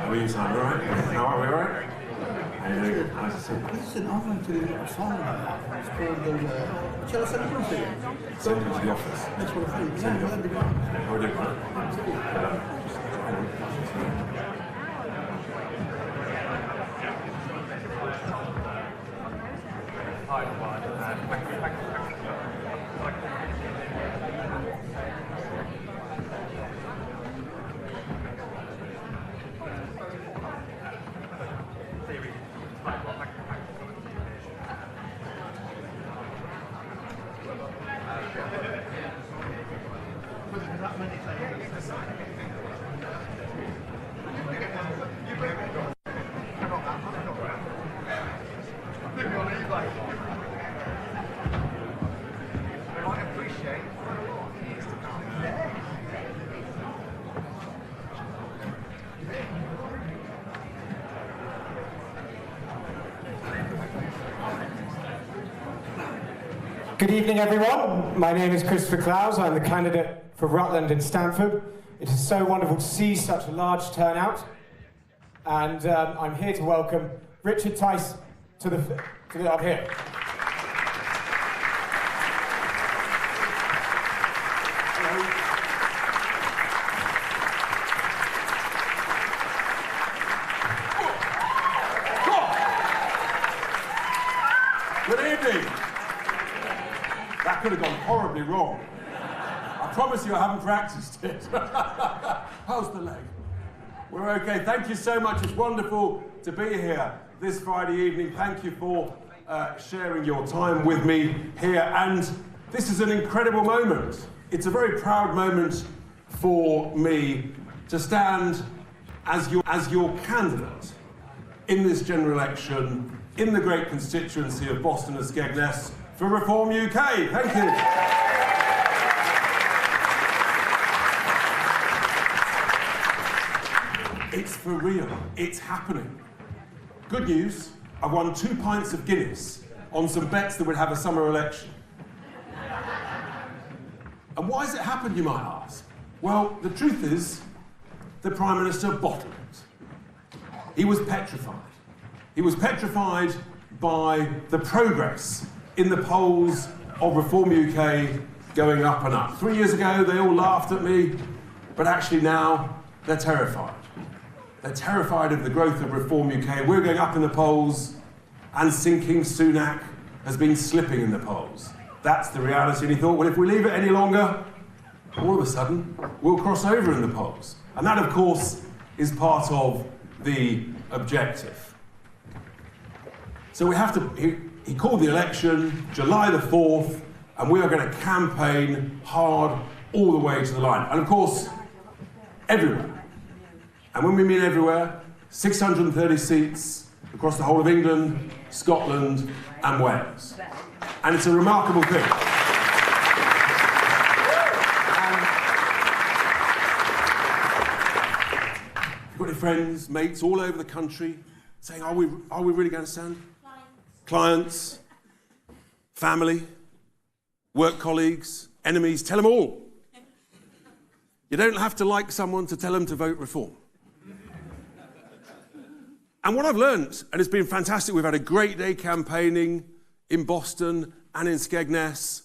How are you, Simon? All right? How are we, all right? How you doing? Nice to see you. Listen, I went to a song like that. It's called, shall I send it on to you? Send it to the office. That's what I think. Yeah, that'd be great. How are we doing, right? Good evening, everyone. My name is Christopher Clowes. I'm the candidate for Rutland and Stamford. It is so wonderful to see such a large turnout. And I'm here to welcome Richard Tice to the up here. Good evening. That could have gone horribly wrong. I promise you I haven't practiced it. How's the leg? We're okay. Thank you so much. It's wonderful to be here this Friday evening. Thank you for sharing your time with me here. And this is an incredible moment. It's a very proud moment for me to stand as your candidate in this general election in the great constituency of Boston and Skegness for Reform UK. Thank you. It's for real. It's happening. Good news, I won 2 pints of Guinness on some bets that would have a summer election. And why has it happened, you might ask? Well, the truth is, the Prime Minister bottled it. He was petrified. He was petrified by the progress in the polls of Reform UK going up and up. 3 years ago, they all laughed at me, but actually now they're terrified. They're terrified of the growth of Reform UK. We're going up in the polls, and sinking Sunak has been slipping in the polls. That's the reality. And he thought, well, if we leave it any longer, all of a sudden, we'll cross over in the polls. And that, of course, is part of the objective. So we have to, he called the election July the 4th, and we are going to campaign hard all the way to the line. And of course, everywhere. And when we mean everywhere, 630 seats across the whole of England, Scotland, and Wales. And it's a remarkable thing. You've got your friends, mates all over the country saying, are we really going to stand? Clients, family, work colleagues, enemies, tell them all. You don't have to like someone to tell them to vote reform. And what I've learned, and it's been fantastic, we've had a great day campaigning in Boston and in Skegness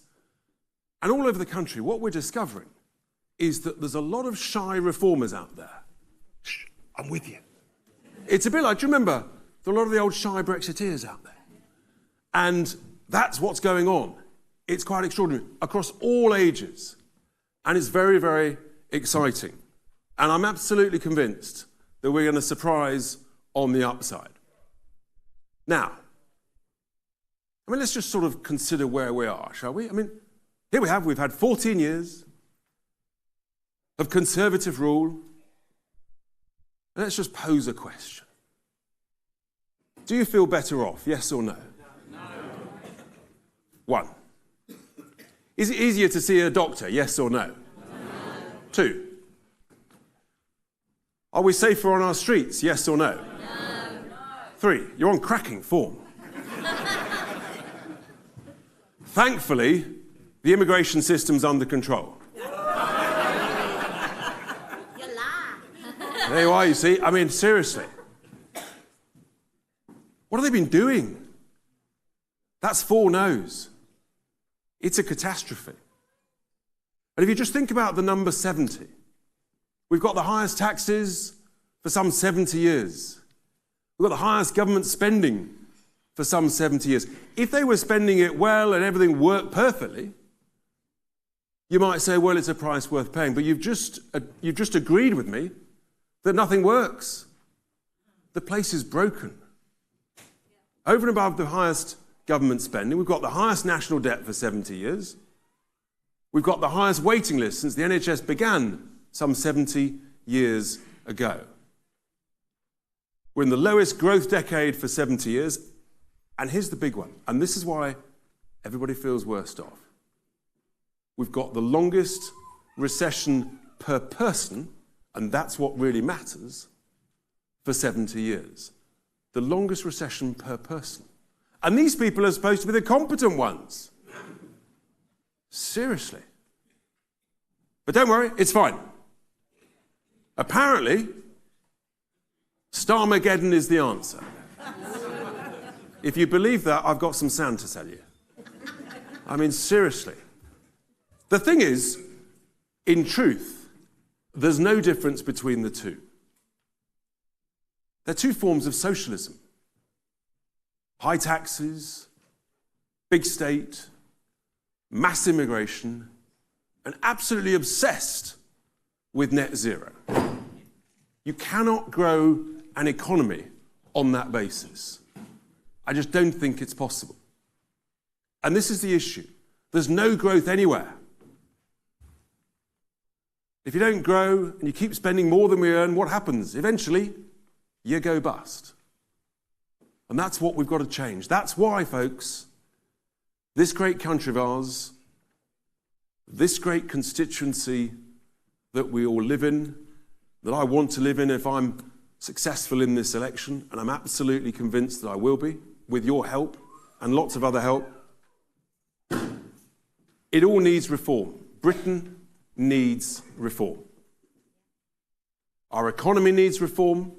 and all over the country. What we're discovering is that there's a lot of shy reformers out there. Shh, I'm with you. It's a bit like, do you remember, there are a lot of the old shy Brexiteers out there? And that's what's going on. It's quite extraordinary across all ages. And it's very, very exciting. And I'm absolutely convinced that we're going to surprise on the upside. Now, let's just sort of consider where we are, shall we? Here we've had 14 years of Conservative rule. And let's just pose a question. Do you feel better off, yes or no? No. 1. Is it easier to see a doctor, yes or no? No. 2. Are we safer on our streets, yes or no? No. 3. You're on cracking form. Thankfully, the immigration system's under control. There you are, you see. Seriously. What have they been doing? That's 4 no's. It's a catastrophe. And if you just think about the number 70, we've got the highest taxes for some 70 years. We've got the highest government spending for some 70 years. If they were spending it well and everything worked perfectly, you might say, well, it's a price worth paying. But you've just agreed with me that nothing works. The place is broken. Over and above the highest government spending, we've got the highest national debt for 70 years. We've got the highest waiting list since the NHS began some 70 years ago. We're in the lowest growth decade for 70 years. And here's the big one. And this is why everybody feels worst off. We've got the longest recession per person, and that's what really matters, for 70 years. The longest recession per person. And these people are supposed to be the competent ones. Seriously. But don't worry, it's fine. Apparently, Starmageddon is the answer. If you believe that, I've got some sand to sell you. Seriously. The thing is, in truth, there's no difference between the two. They're 2 forms of socialism. High taxes, big state, mass immigration, and absolutely obsessed with net zero. You cannot grow an economy on that basis. I just don't think it's possible. And this is the issue. There's no growth anywhere. If you don't grow and you keep spending more than we earn, what happens? Eventually, you go bust. And that's what we've got to change. That's why, folks, this great country of ours, this great constituency that we all live in, that I want to live in if I'm successful in this election, and I'm absolutely convinced that I will be, with your help and lots of other help, it all needs reform. Britain needs reform. Our economy needs reform.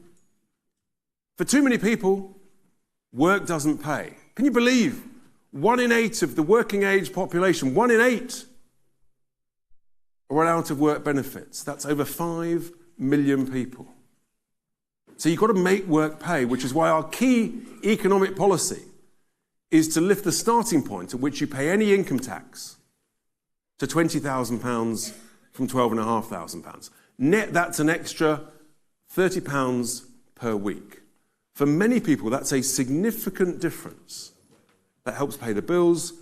For too many people, work doesn't pay. Can you believe 1 in 8 of the working age population, 1 in 8, are out of work benefits? That's over 5 million people. So you've got to make work pay, which is why our key economic policy is to lift the starting point at which you pay any income tax to £20,000 from £12,500. Net, that's an extra £30 per week. For many people, that's a significant difference. That helps pay the bills,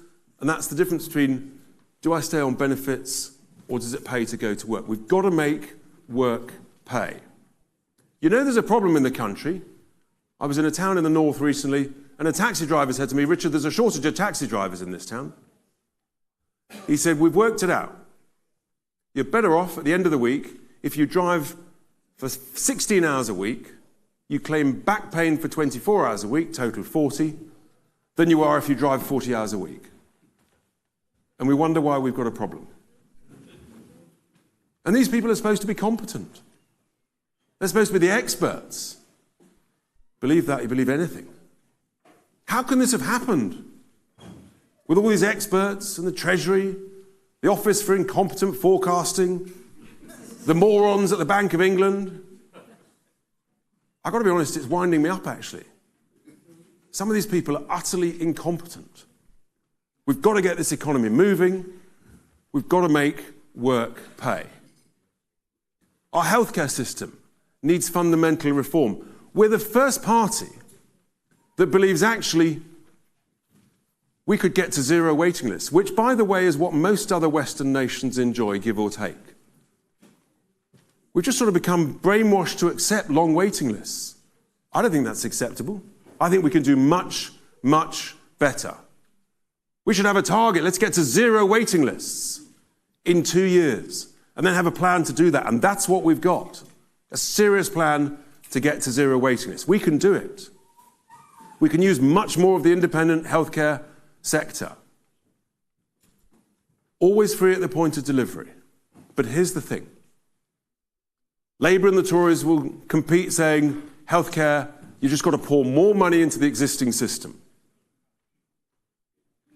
and that's the difference between, do I stay on benefits or does it pay to go to work? We've got to make work pay. You know there's a problem in the country. I was in a town in the north recently, and a taxi driver said to me, Richard, there's a shortage of taxi drivers in this town. He said, we've worked it out. You're better off at the end of the week if you drive for 16 hours a week, you claim back pain for 24 hours a week, total 40, than you are if you drive 40 hours a week. And we wonder why we've got a problem. And these people are supposed to be competent. They're supposed to be the experts. Believe that, you believe anything. How can this have happened? With all these experts and the Treasury, the Office for Incompetent Forecasting, the morons at the Bank of England. I've got to be honest, it's winding me up, actually. Some of these people are utterly incompetent. We've got to get this economy moving. We've got to make work pay. Our healthcare system needs fundamental reform. We're the first party that believes actually we could get to zero waiting lists, which, by the way, is what most other Western nations enjoy, give or take. We've just sort of become brainwashed to accept long waiting lists. I don't think that's acceptable. I think we can do much, much better. We should have a target. Let's get to zero waiting lists in 2 years and then have a plan to do that. And that's what we've got, a serious plan to get to zero waiting lists. We can do it. We can use much more of the independent healthcare sector. Always free at the point of delivery. But here's the thing. Labour and the Tories will compete saying, healthcare, you just got to pour more money into the existing system.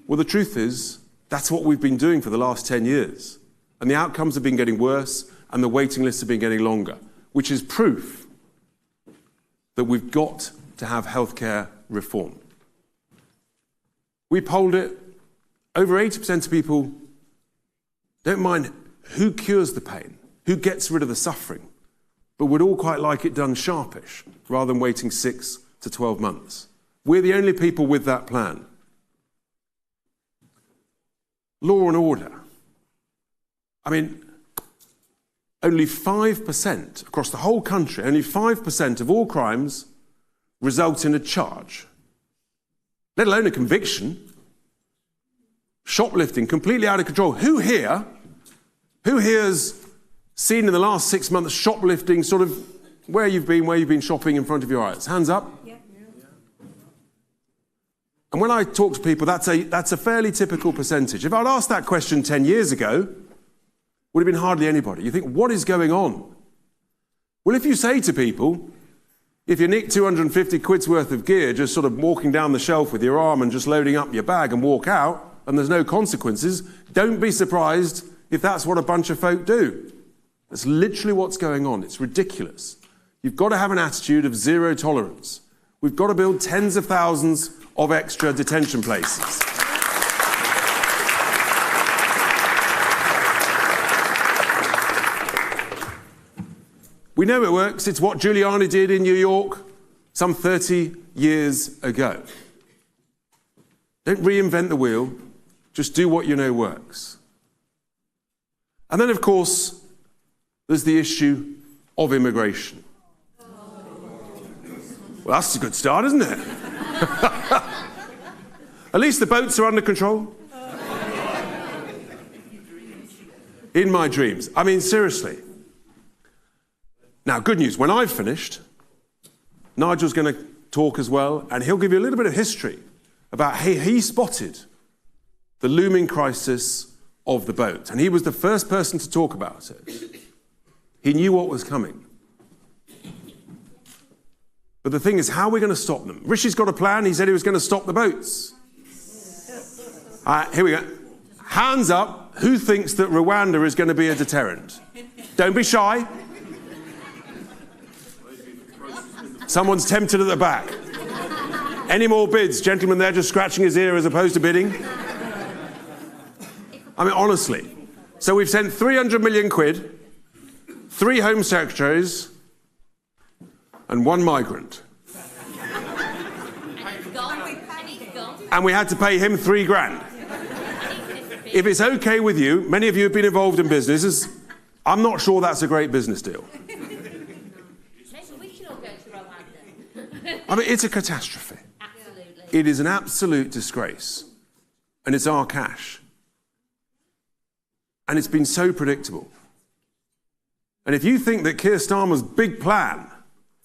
Well, the truth is, that's what we've been doing for the last 10 years. And the outcomes have been getting worse, and the waiting lists have been getting longer, which is proof that we've got to have healthcare reform. We polled it. Over 80% of people don't mind who cures the pain, who gets rid of the suffering, but would all quite like it done sharpish, rather than waiting 6 to 12 months. We're the only people with that plan. Law and order. I mean, only 5%, across the whole country, only 5% of all crimes result in a charge, let alone a conviction. Shoplifting, completely out of control. Who here's seen in the last 6 months shoplifting, sort of where you've been shopping in front of your eyes? Hands up. Yeah. And when I talk to people, that's a fairly typical percentage. If I'd asked that question 10 years ago, would have been hardly anybody. You think, what is going on? Well, if you say to people, if you nick 250 quid's worth of gear, just sort of walking down the shelf with your arm and just loading up your bag and walk out, and there's no consequences, don't be surprised if that's what a bunch of folk do. That's literally what's going on. It's ridiculous. You've got to have an attitude of zero tolerance. We've got to build tens of thousands of extra detention places. We know it works. It's what Giuliani did in New York some 30 years ago. Don't reinvent the wheel. Just do what you know works. And then, of course, there's the issue of immigration. Well, that's a good start, isn't it? At least the boats are under control. In my dreams. I mean, seriously. Now, good news. When I've finished, Nigel's going to talk as well, and he'll give you a little bit of history about how he spotted the looming crisis of the boat. And he was the first person to talk about it. He knew what was coming. But the thing is, how are we going to stop them? Rishi's got a plan. He said he was going to stop the boats. Here we go. Hands up. Who thinks that Rwanda is going to be a deterrent? Don't be shy. Someone's tempted at the back. Any more bids? Gentleman there just scratching his ear as opposed to bidding. I mean, honestly. So we've sent 300 million quid, 3 Home Secretaries, and 1 migrant. And we had to pay him 3 grand. If it's okay with you, many of you have been involved in businesses, I'm not sure that's a great business deal. I mean, it's a catastrophe. Absolutely. It is an absolute disgrace. And it's our cash. And it's been so predictable. And if you think that Keir Starmer's big plan,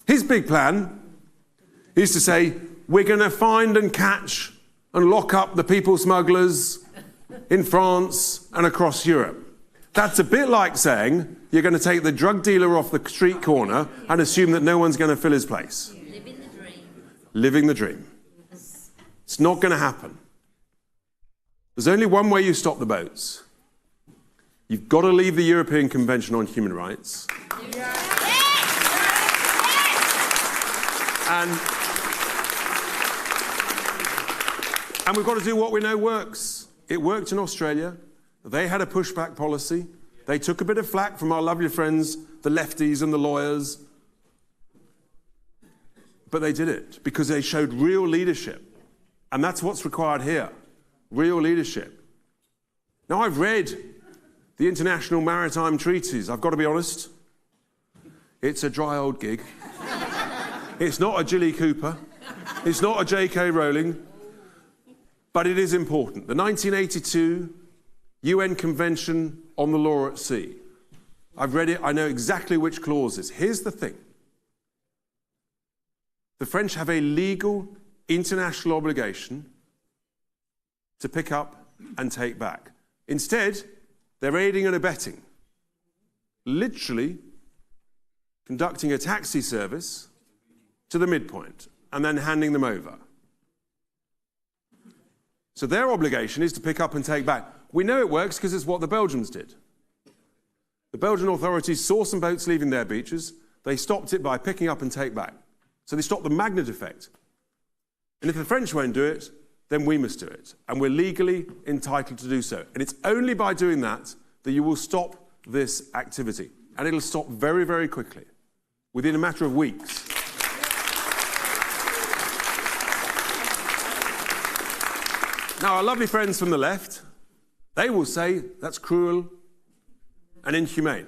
his big plan, is to say, we're going to find and catch and lock up the people smugglers in France and across Europe. That's a bit like saying you're going to take the drug dealer off the street corner and assume that no one's going to fill his place. Living the dream. Living the dream. It's not going to happen. There's only one way you stop the boats. You've got to leave the European Convention on Human Rights. And we've got to do what we know works. It worked in Australia. They had a pushback policy. They took a bit of flack from our lovely friends, the lefties and the lawyers. But they did it because they showed real leadership. And that's what's required here. Real leadership. Now, I've read the international maritime treaties. I've got to be honest. It's a dry old gig. It's not a Jilly Cooper. It's not a J.K. Rowling. But it is important. The 1982 UN Convention on the Law at Sea. I've read it. I know exactly which clauses. Here's the thing. The French have a legal international obligation to pick up and take back. Instead, they're aiding and abetting, literally conducting a taxi service to the midpoint and then handing them over. So their obligation is to pick up and take back. We know it works because it's what the Belgians did. The Belgian authorities saw some boats leaving their beaches. They stopped it by picking up and take back. So they stopped the magnet effect. And if the French won't do it, then we must do it. And we're legally entitled to do so. And it's only by doing that that you will stop this activity. And it'll stop very, very quickly, within a matter of weeks. Now, our lovely friends from the left, they will say that's cruel and inhumane.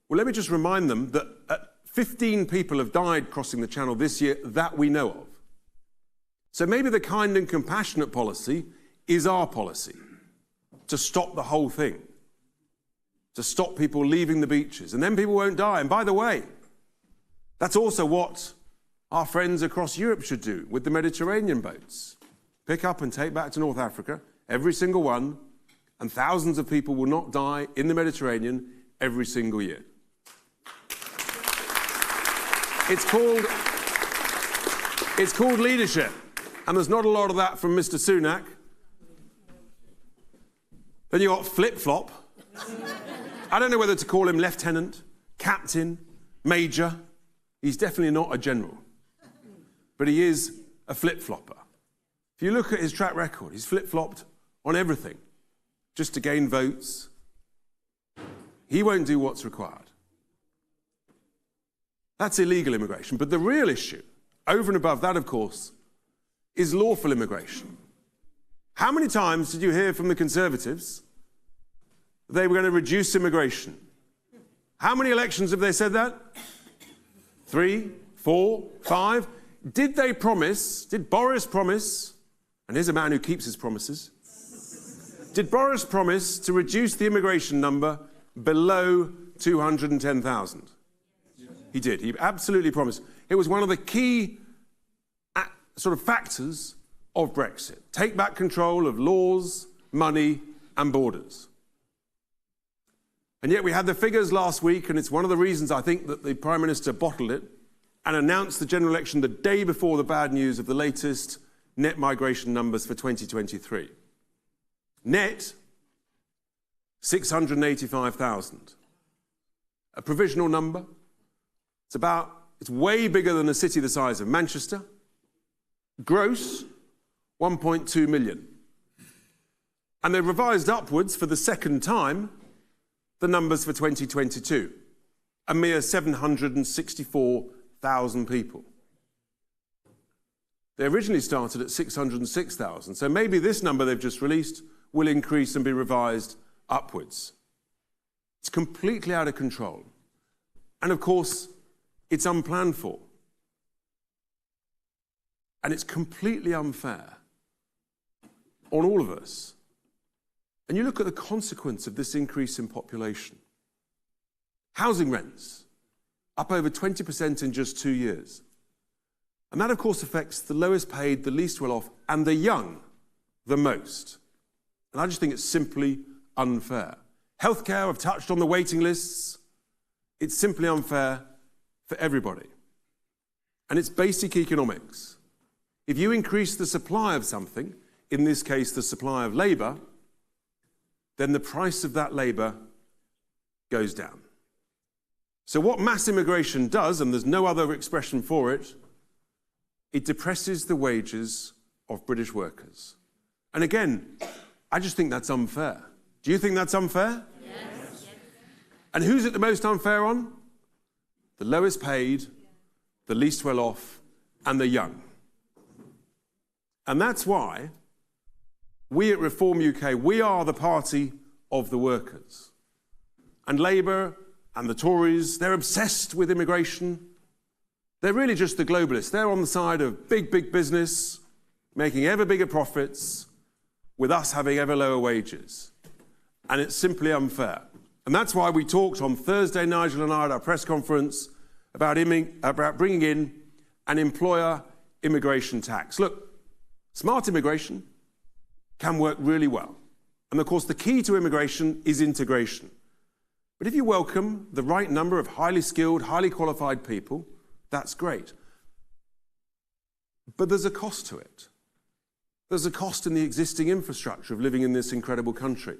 Well, let me just remind them that 15 people have died crossing the Channel this year that we know of. So maybe the kind and compassionate policy is our policy, to stop the whole thing, to stop people leaving the beaches, and then people won't die. And by the way, that's also what our friends across Europe should do with the Mediterranean boats. Pick up and take back to North Africa, every single one, and thousands of people will not die in the Mediterranean every single year. It's called leadership, and there's not a lot of that from Mr. Sunak. Then you got flip-flop. I don't know whether to call him lieutenant, captain, major. He's definitely not a general, but he is a flip-flopper. If you look at his track record, he's flip-flopped on everything just to gain votes. He won't do what's required. That's illegal immigration. But the real issue, over and above that, of course, is lawful immigration. How many times did you hear from the Conservatives they were going to reduce immigration? How many elections have they said that? 3, 4, 5? Did Boris promise, and here's a man who keeps his promises, did Boris promise to reduce the immigration number below 210,000? He did. He absolutely promised. It was one of the key sort of factors of Brexit. Take back control of laws, money, and borders. And yet we had the figures last week, and it's one of the reasons I think that the Prime Minister bottled it and announced the general election the day before the bad news of the latest net migration numbers for 2023. Net, 685,000. A provisional number. It's way bigger than a city the size of Manchester. Gross, 1.2 million. And they've revised upwards for the second time the numbers for 2022. A mere 764,000 people. They originally started at 606,000, so maybe this number they've just released will increase and be revised upwards. It's completely out of control. And of course, it's unplanned for. And it's completely unfair on all of us. And you look at the consequence of this increase in population. Housing rents, up over 20% in just 2 years. And that, of course, affects the lowest paid, the least well-off, and the young the most. And I just think it's simply unfair. Healthcare, I've touched on the waiting lists. It's simply unfair for everybody. And it's basic economics. If you increase the supply of something, in this case the supply of labour, then the price of that labour goes down. So what mass immigration does, and there's no other expression for it, it depresses the wages of British workers. And again, I just think that's unfair. Do you think that's unfair? Yes. And who's it the most unfair on? The lowest paid, the least well off, and the young. And that's why we at Reform UK, we are the party of the workers. And Labour and the Tories, they're obsessed with immigration. They're really just the globalists. They're on the side of big, big business, making ever bigger profits, with us having ever lower wages. And it's simply unfair. And that's why we talked on Thursday, Nigel and I, at our press conference, about bringing in an employer immigration tax. Look, smart immigration can work really well. And of course, the key to immigration is integration. But if you welcome the right number of highly skilled, highly qualified people, that's great. But there's a cost to it. There's a cost in the existing infrastructure of living in this incredible country.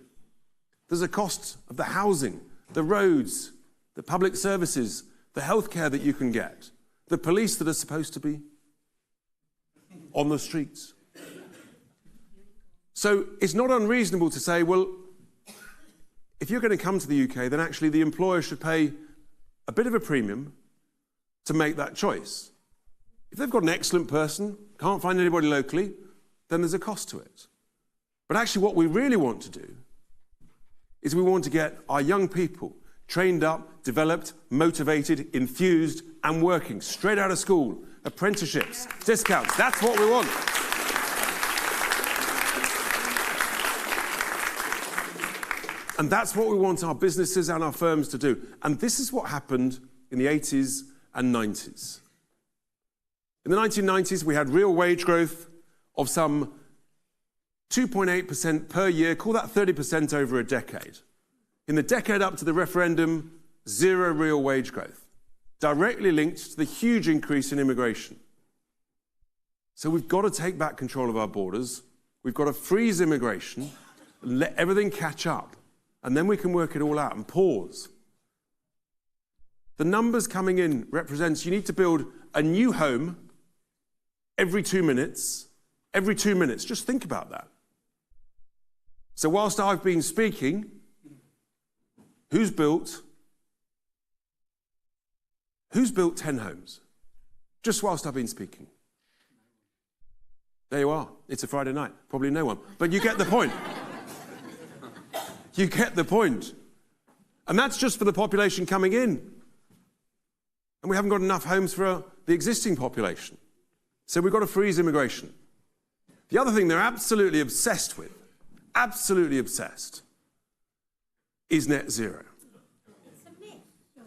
There's a cost of the housing, the roads, the public services, the healthcare that you can get, the police that are supposed to be on the streets. So it's not unreasonable to say, well, if you're going to come to the UK, then actually the employer should pay a bit of a premium to make that choice. If they've got an excellent person, can't find anybody locally, then there's a cost to it. But actually what we really want to do is we want to get our young people trained up, developed, motivated, enthused, and working straight out of school, apprenticeships, discounts. That's what we want. And that's what we want our businesses and our firms to do. And this is what happened in the 80s and 90s. In the 1990s, we had real wage growth of some 2.8% per year, call that 30% over a decade. In the decade up to the referendum, zero real wage growth, directly linked to the huge increase in immigration. So we've got to take back control of our borders. We've got to freeze immigration and let everything catch up. And then we can work it all out and pause. The numbers coming in represents you need to build a new home every 2 minutes. Every 2 minutes. Just think about that. So whilst I've been speaking, who's built 10 homes? Just whilst I've been speaking. There you are. It's a Friday night. Probably no one. But you get the point. You get the point. And that's just for the population coming in. And we haven't got enough homes for the existing population. So we've got to freeze immigration. The other thing they're absolutely obsessed with, absolutely obsessed, is net zero.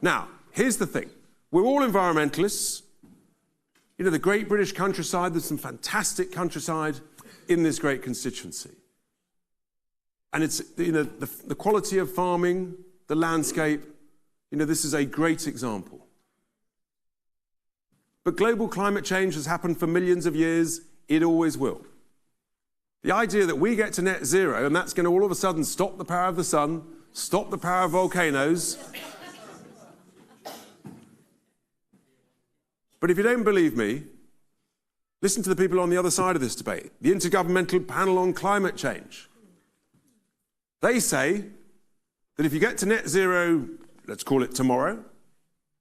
Now, here's the thing. We're all environmentalists. You know, the great British countryside, there's some fantastic countryside in this great constituency. And it's, you know, the quality of farming, the landscape, you know, this is a great example. But global climate change has happened for millions of years. It always will. The idea that we get to net zero and that's going to all of a sudden stop the power of the sun, stop the power of volcanoes. But if you don't believe me, listen to the people on the other side of this debate, the Intergovernmental Panel on Climate Change. They say that if you get to net zero, let's call it tomorrow,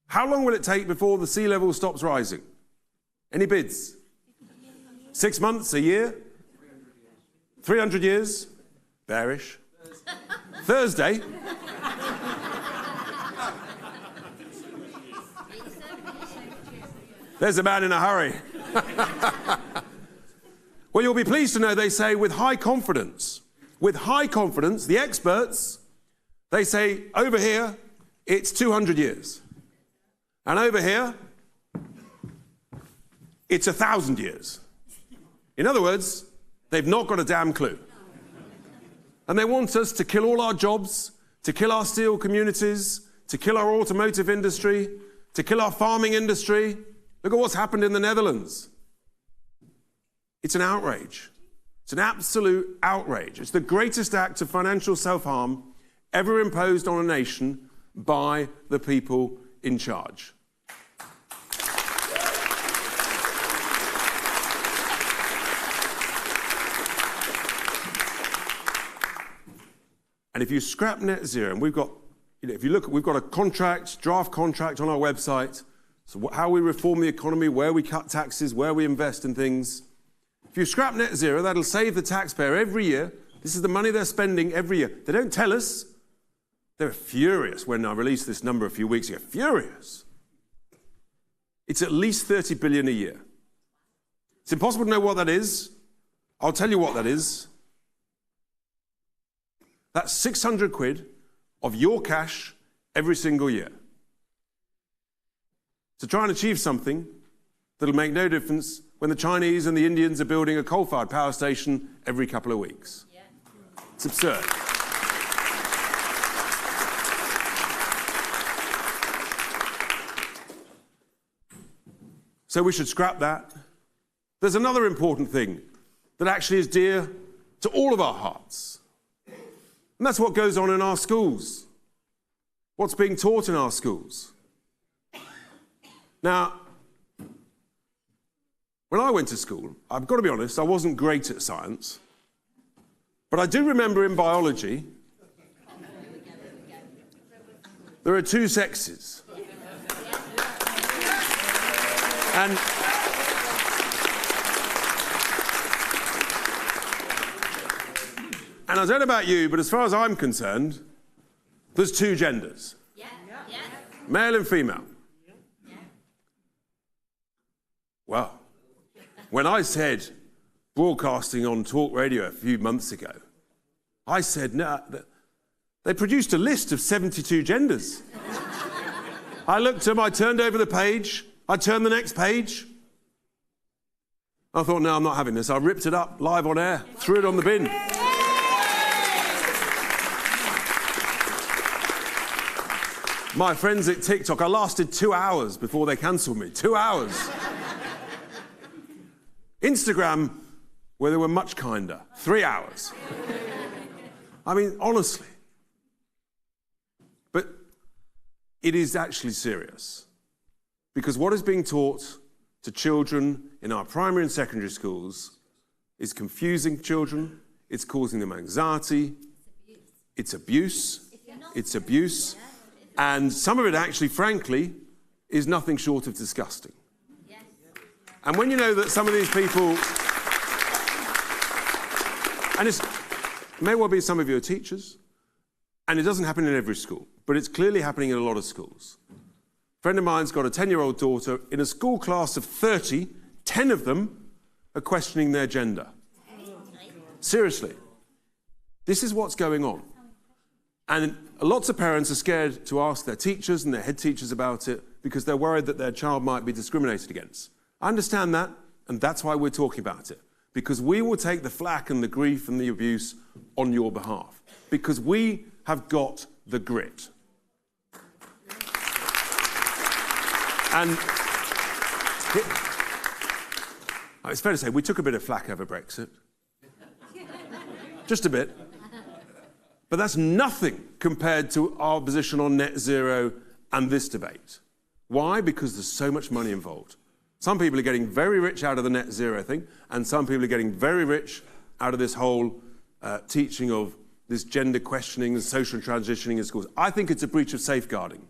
how long will it take before the sea level stops rising? Any bids? 6 months, a year? 300 years? Bearish. Thursday? There's a man in a hurry. Well, you'll be pleased to know they say with high confidence, the experts, they say over here, it's 200 years. And over here, it's 1,000 years. In other words, they've not got a damn clue. And they want us to kill all our jobs, to kill our steel communities, to kill our automotive industry, to kill our farming industry. Look at what's happened in the Netherlands. It's an outrage. It's an absolute outrage. It's the greatest act of financial self-harm ever imposed on a nation by the people in charge. And if you scrap net zero, and we've got, if you look, we've got a contract, draft contract on our website, so how we reform the economy, where we cut taxes, where we invest in things. If you scrap net zero, that'll save the taxpayer every year. This is the money they're spending every year. They don't tell us. They were furious when I released this number a few weeks ago. Furious. It's at least 30 billion a year. It's impossible to know what that is. I'll tell you what that is. That's 600 quid of your cash every single year. To try and achieve something that'll make no difference when the Chinese and the Indians are building a coal-fired power station every couple of weeks. Yeah. It's absurd. So we should scrap that. There's another important thing that actually is dear to all of our hearts. And that's what goes on in our schools. What's being taught in our schools. Now, when I went to school, I've got to be honest, I wasn't great at science. But I do remember in biology, there are two sexes. And I don't know about you, but as far as I'm concerned, there's two genders. Yeah. Yeah. Male and female. Yeah. Well, when I said broadcasting on talk radio a few months ago, I said, no, they produced a list of 72 genders. I looked at them, I turned over the page, I turned the next page. I thought, no, I'm not having this. I ripped it up live on air, threw it on the bin. My friends at TikTok, I lasted 2 hours before they cancelled me. 2 hours. Instagram, where they were much kinder. 3 hours. I mean, honestly. But it is actually serious. Because what is being taught to children in our primary and secondary schools is confusing children, it's causing them anxiety, it's abuse, and some of it actually, frankly, is nothing short of disgusting. Yes. And when you know that some of these people, and it may well be some of you are teachers, and it doesn't happen in every school, but it's clearly happening in a lot of schools. A friend of mine's got a 10-year-old daughter. In a school class of 30, 10 of them are questioning their gender. Seriously. This is what's going on. And lots of parents are scared to ask their teachers and their head teachers about it because they're worried that their child might be discriminated against. I understand that, and that's why we're talking about it. Because we will take the flack and the grief and the abuse on your behalf. Because we have got the grit. And it's fair to say we took a bit of flack over Brexit. Just a bit. But that's nothing compared to our position on net zero and this debate. Why? Because there's so much money involved. Some people are getting very rich out of the net zero thing, and some people are getting very rich out of this whole teaching of this gender questioning and social transitioning in schools. I think it's a breach of safeguarding.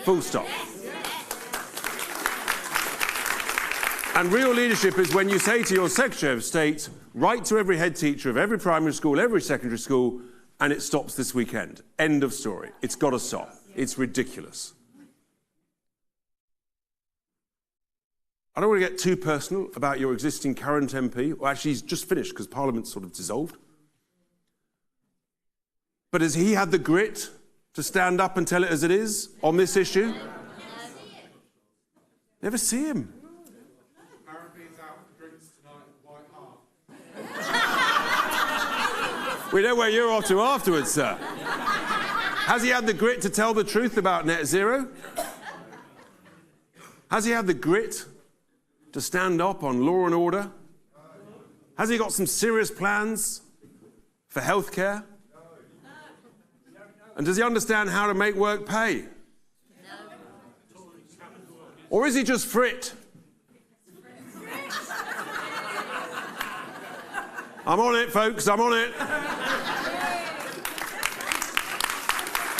Full stop. And real leadership is when you say to your Secretary of State, write to every head teacher of every primary school, every secondary school, and it stops this weekend. End of story. It's got to stop. It's ridiculous. I don't want to get too personal about your existing current MP. Well, actually, he's just finished because Parliament's sort of dissolved. But has he had the grit to stand up and tell it as it is on this issue? Never see him. Apparently he's out for drinks tonight at White Hart. We know where you're off to afterwards, sir. Has he had the grit to tell the truth about net zero? Has he had the grit to stand up on law and order? Has he got some serious plans for healthcare? And does he understand how to make work pay? Or is he just frit? I'm on it, folks, I'm on it.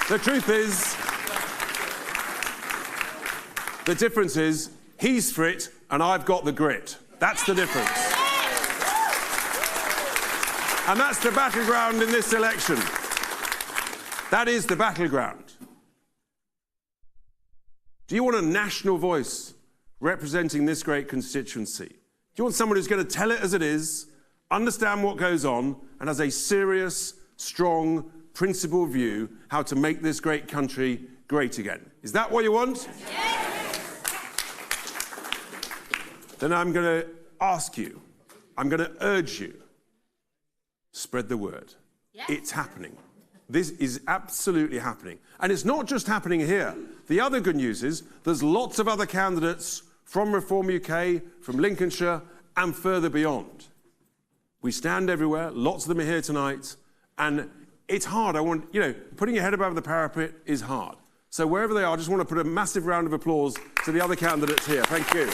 The truth is, the difference is, he's frit and I've got the grit. That's the difference. And that's the battleground in this election. That is the battleground. Do you want a national voice representing this great constituency? Do you want someone who's going to tell it as it is, understand what goes on, and has a serious, strong, principled view how to make this great country great again? Is that what you want? Yes. Then I'm going to ask you, I'm going to urge you, spread the word. Yes. It's happening. This is absolutely happening. And it's not just happening here. The other good news is there's lots of other candidates from Reform UK, from Lincolnshire, and further beyond. We stand everywhere. Lots of them are here tonight. And it's hard. Putting your head above the parapet is hard. So wherever they are, I just want to put a massive round of applause to the other candidates here. Thank you.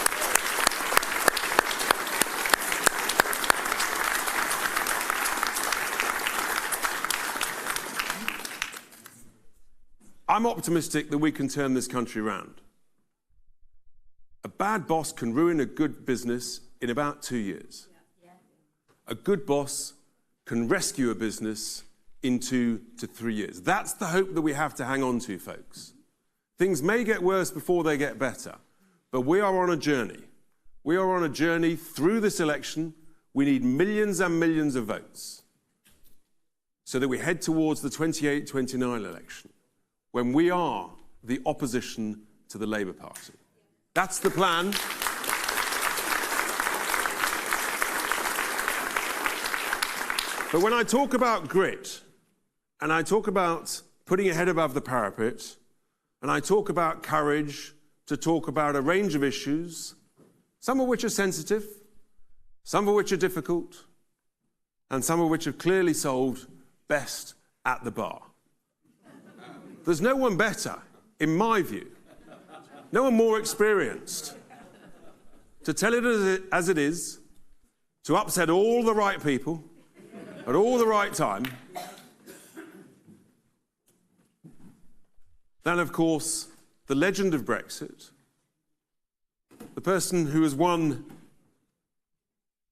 I'm optimistic that we can turn this country around. A bad boss can ruin a good business in about 2 years. A good boss can rescue a business in 2 to 3 years. That's the hope that we have to hang on to, folks. Things may get worse before they get better, but we are on a journey. We are on a journey through this election. We need millions and millions of votes so that we head towards the 28-29 election, when we are the opposition to the Labour Party. That's the plan. But when I talk about grit, and I talk about putting your head above the parapet, and I talk about courage to talk about a range of issues, some of which are sensitive, some of which are difficult, and some of which are clearly solved best at the bar. There's no one better, in my view, no one more experienced to tell it as it is, to upset all the right people at all the right time, than, of course, the legend of Brexit, the person who has won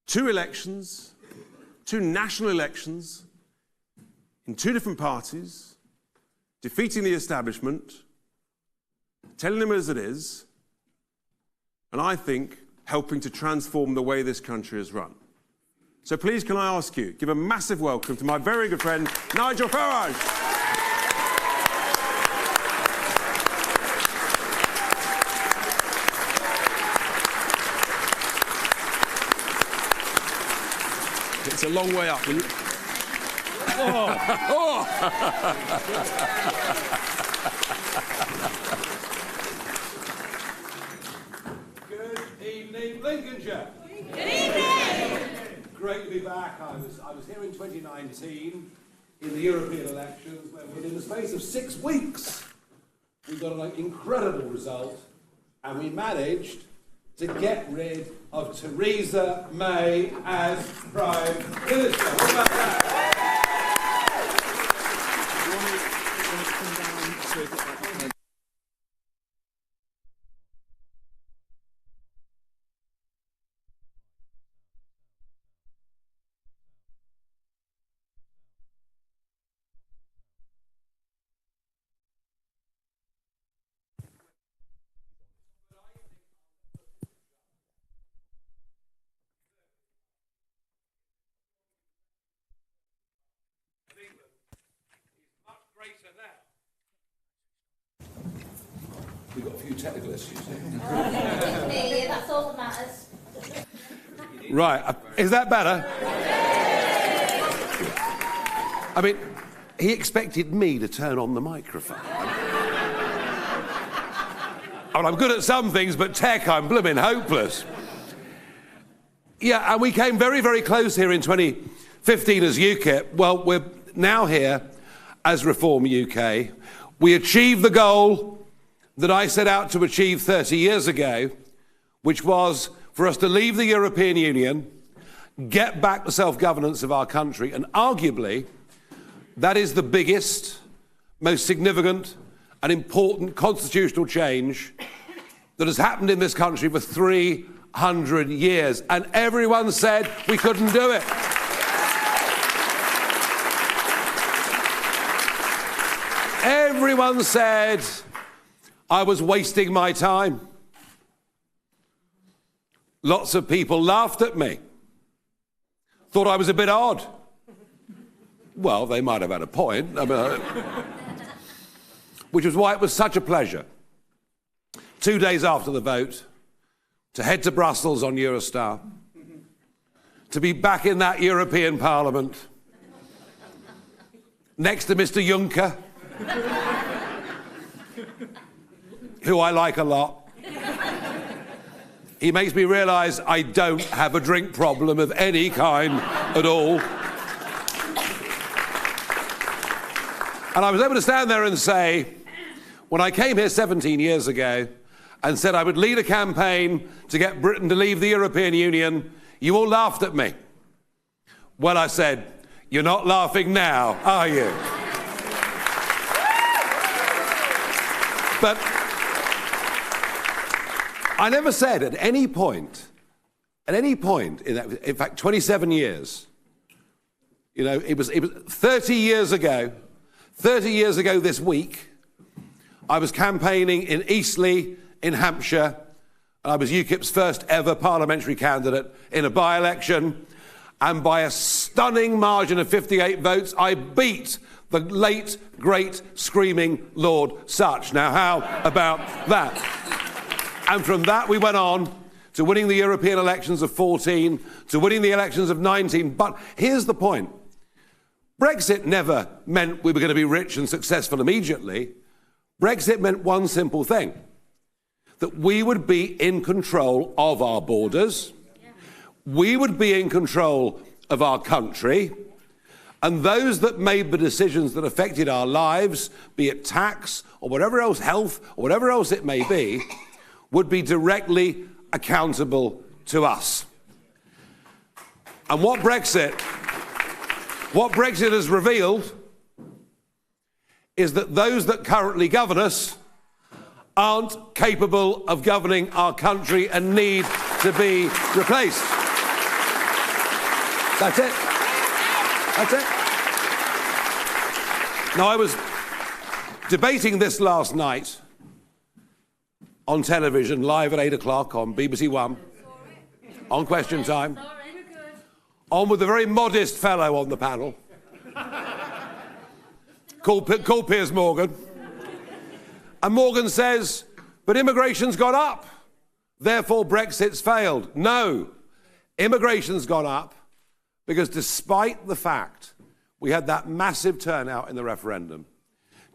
2 elections, 2 national elections, in 2 different parties, defeating the establishment, telling them as it is, and I think helping to transform the way this country is run. So please, can I ask you, give a massive welcome to my very good friend, Nigel Farage. It's a long way up. Good evening, Lincolnshire. Good evening. Great to be back. I was here in 2019 in the European elections, where within the space of 6 weeks we got an incredible result, and we managed to get rid of Theresa May as Prime Minister. What about that? England is much greater now We've got a few technical issues here. That's all that matters. Right, is that better? I mean, he expected me to turn on the microphone. I mean, I'm good at some things, but tech, I'm blooming hopeless. Yeah, and we came very, very close here in 2015 as UKIP. Well, we're now here as Reform UK. We achieved the goal that I set out to achieve 30 years ago, which was for us to leave the European Union, get back the self-governance of our country, and arguably, that is the biggest, most significant and important constitutional change that has happened in this country for 300 years. And everyone said we couldn't do it. Everyone said I was wasting my time. Lots of people laughed at me, thought I was a bit odd. Well, they might have had a point, which was why it was such a pleasure, 2 days after the vote, to head to Brussels on Eurostar, to be back in that European Parliament, next to Mr. Juncker, who I like a lot. He makes me realise I don't have a drink problem of any kind at all. And I was able to stand there and say, when I came here 17 years ago and said I would lead a campaign to get Britain to leave the European Union, you all laughed at me. Well, I said, you're not laughing now, are you? But I never said at any point in that, in fact, 27 years, you know, it was 30 years ago this week, I was campaigning in Eastleigh in Hampshire, and I was UKIP's first ever parliamentary candidate in a by-election, and by a stunning margin of 58 votes, I beat the late, great, screaming Lord Such. Now, how about that? And from that, we went on to winning the European elections of 14, to winning the elections of 19. But here's the point. Brexit never meant we were going to be rich and successful immediately. Brexit meant one simple thing, that we would be in control of our borders, we would be in control of our country, and those that made the decisions that affected our lives, be it tax or whatever else, health or whatever else it may be, would be directly accountable to us. And what Brexit has revealed is that those that currently govern us aren't capable of governing our country and need to be replaced. That's it. That's it. Now, I was debating this last night on television, live at 8 o'clock on BBC One, on Question Time, on with a very modest fellow on the panel, called Piers Morgan. And Morgan says, but immigration's gone up, therefore Brexit's failed. No, immigration's gone up because despite the fact we had that massive turnout in the referendum,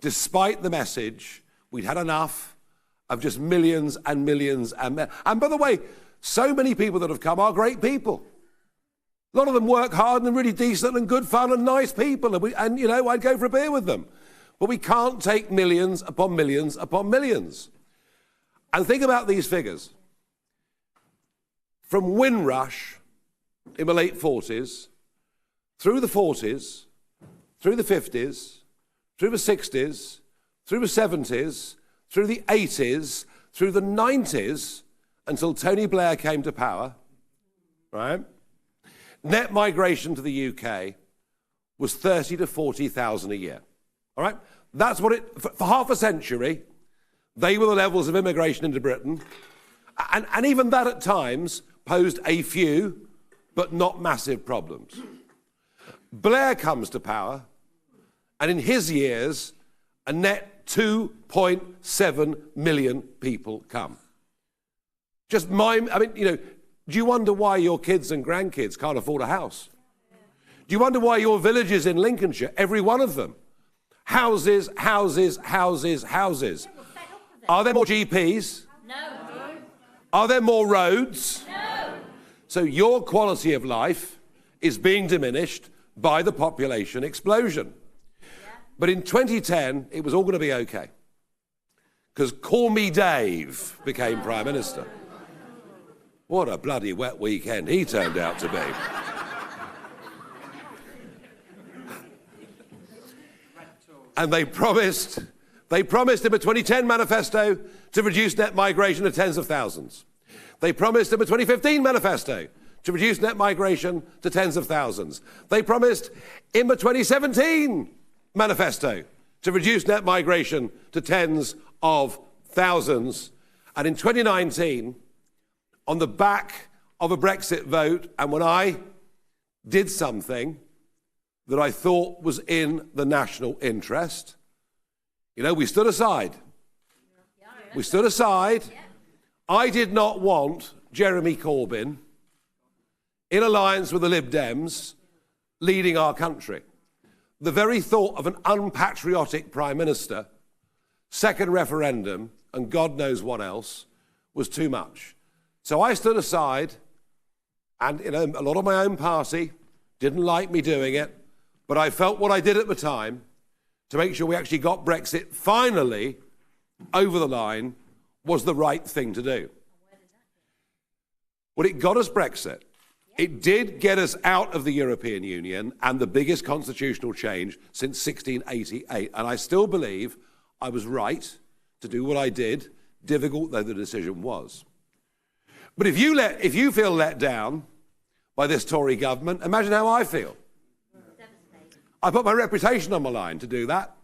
despite the message, we'd had enough of just millions and millions and by the way, so many people that have come are great people. A lot of them work hard and are really decent and good fun and nice people, and you know, I'd go for a beer with them. But we can't take millions upon millions upon millions. And think about these figures. From Windrush in the late 40s, through the 40s, through the 50s, through the 60s, through the 70s, through the 80s, through the 90s, until Tony Blair came to power, right? Net migration to the UK was 30 to 40,000 a year, all right? That's what for half a century, they were the levels of immigration into Britain. And even that at times posed a few, but not massive problems. Blair comes to power, and in his years, a net 2.7 million people come. Do you wonder why your kids and grandkids can't afford a house? Do you wonder why your villages in Lincolnshire, every one of them, houses, houses, houses, houses? Are there more GPs? No. Are there more roads? No. So your quality of life is being diminished by the population explosion. Yeah. But in 2010, it was all going to be okay. Because Call Me Dave became Prime Minister. What a bloody wet weekend he turned out to be. And they promised in a 2010 manifesto to reduce net migration to tens of thousands. They promised in a 2015 manifesto to reduce net migration to tens of thousands. They promised in the 2017 manifesto to reduce net migration to tens of thousands. And in 2019, on the back of a Brexit vote, and when I did something that I thought was in the national interest, we stood aside. We stood aside. I did not want Jeremy Corbyn in alliance with the Lib Dems leading our country. The very thought of an unpatriotic Prime Minister, second referendum, and God knows what else, was too much. So I stood aside, and a lot of my own party didn't like me doing it, but I felt what I did at the time to make sure we actually got Brexit finally over the line was the right thing to do. Well, it got us Brexit. It did get us out of the European Union and the biggest constitutional change since 1688. And I still believe I was right to do what I did, difficult though the decision was. But if you feel let down by this Tory government, imagine how I feel. I put my reputation on the line to do that,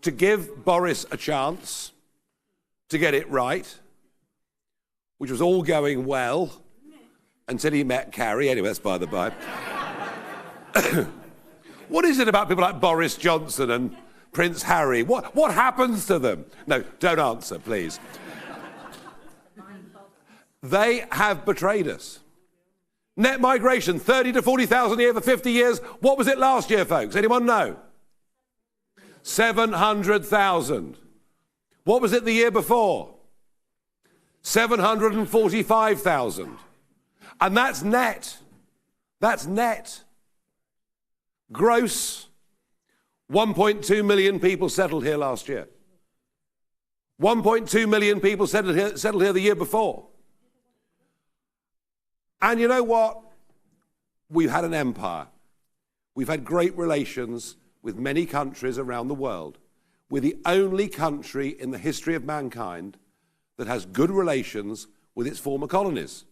to give Boris a chance to get it right, which was all going well until he met Carrie. Anyway, that's by the by. What is it about people like Boris Johnson and Prince Harry? What happens to them? No, don't answer, please. They have betrayed us. Net migration, 30 to 40,000 a year for 50 years. What was it last year, folks? Anyone know? 700,000. What was it the year before? 745,000. And that's net. That's net. Gross, 1.2 million people settled here last year. 1.2 million people settled here the year before. And you know what? We've had an empire. We've had great relations with many countries around the world. We're the only country in the history of mankind that has good relations with its former colonies.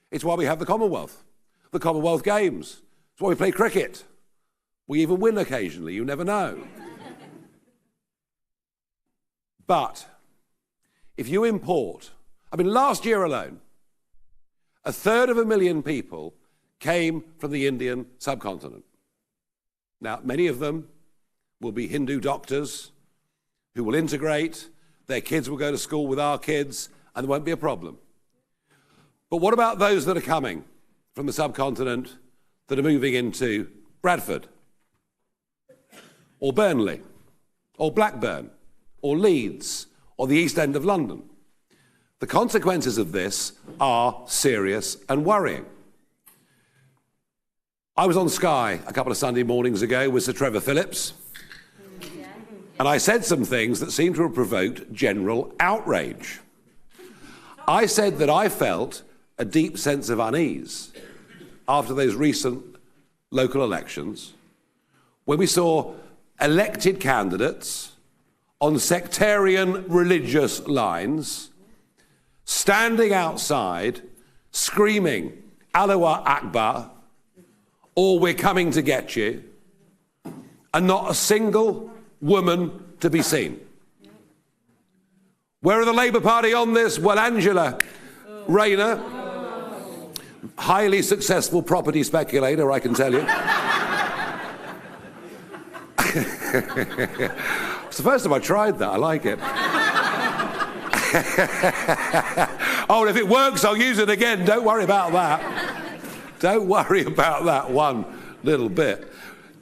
It's why we have the Commonwealth Games. It's why we play cricket. We even win occasionally, you never know. But if you import, last year alone, 1/3 people came from the Indian subcontinent. Now, many of them will be Hindu doctors who will integrate, their kids will go to school with our kids, and there won't be a problem. But what about those that are coming from the subcontinent that are moving into Bradford, or Burnley, or Blackburn, or Leeds, or the East End of London? The consequences of this are serious and worrying. I was on Sky a couple of Sunday mornings ago with Sir Trevor Phillips, and I said some things that seemed to have provoked general outrage. I said that I felt a deep sense of unease after those recent local elections when we saw elected candidates on sectarian religious lines standing outside screaming, "Allahu Akbar," or "We're coming to get you," and not a single woman to be seen. Where are the Labour Party on this? Well, Angela Rayner, highly successful property speculator, I can tell you. It's the first time I tried that. I like it. Oh, and if it works, I'll use it again. Don't worry about that. Don't worry about that one little bit. Do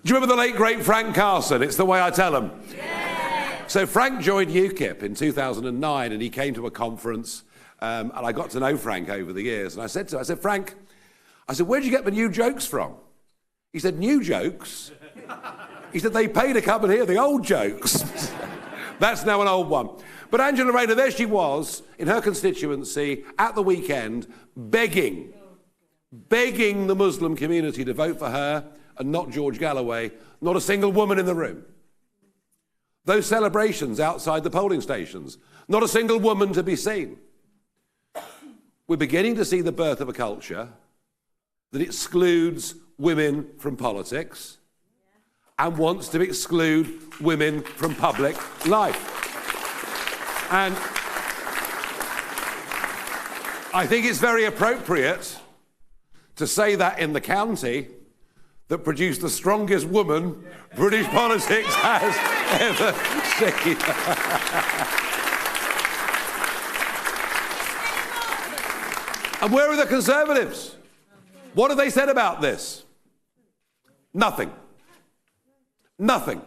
you remember the late, great Frank Carson? It's the way I tell him. Yeah. So Frank joined UKIP in 2009, and he came to a conference, and I got to know Frank over the years. And I said to him, Frank, where'd you get the new jokes from? He said, new jokes? He said, they pay to come and hear the old jokes. That's now an old one. But Angela Rayner, there she was in her constituency at the weekend, begging the Muslim community to vote for her and not George Galloway, not a single woman in the room. Those celebrations outside the polling stations, not a single woman to be seen. We're beginning to see the birth of a culture that excludes women from politics and wants to exclude women from public life. And I think it's very appropriate to say that in the county that produced the strongest woman British politics has ever seen. And where are the Conservatives? What have they said about this? Nothing. Nothing.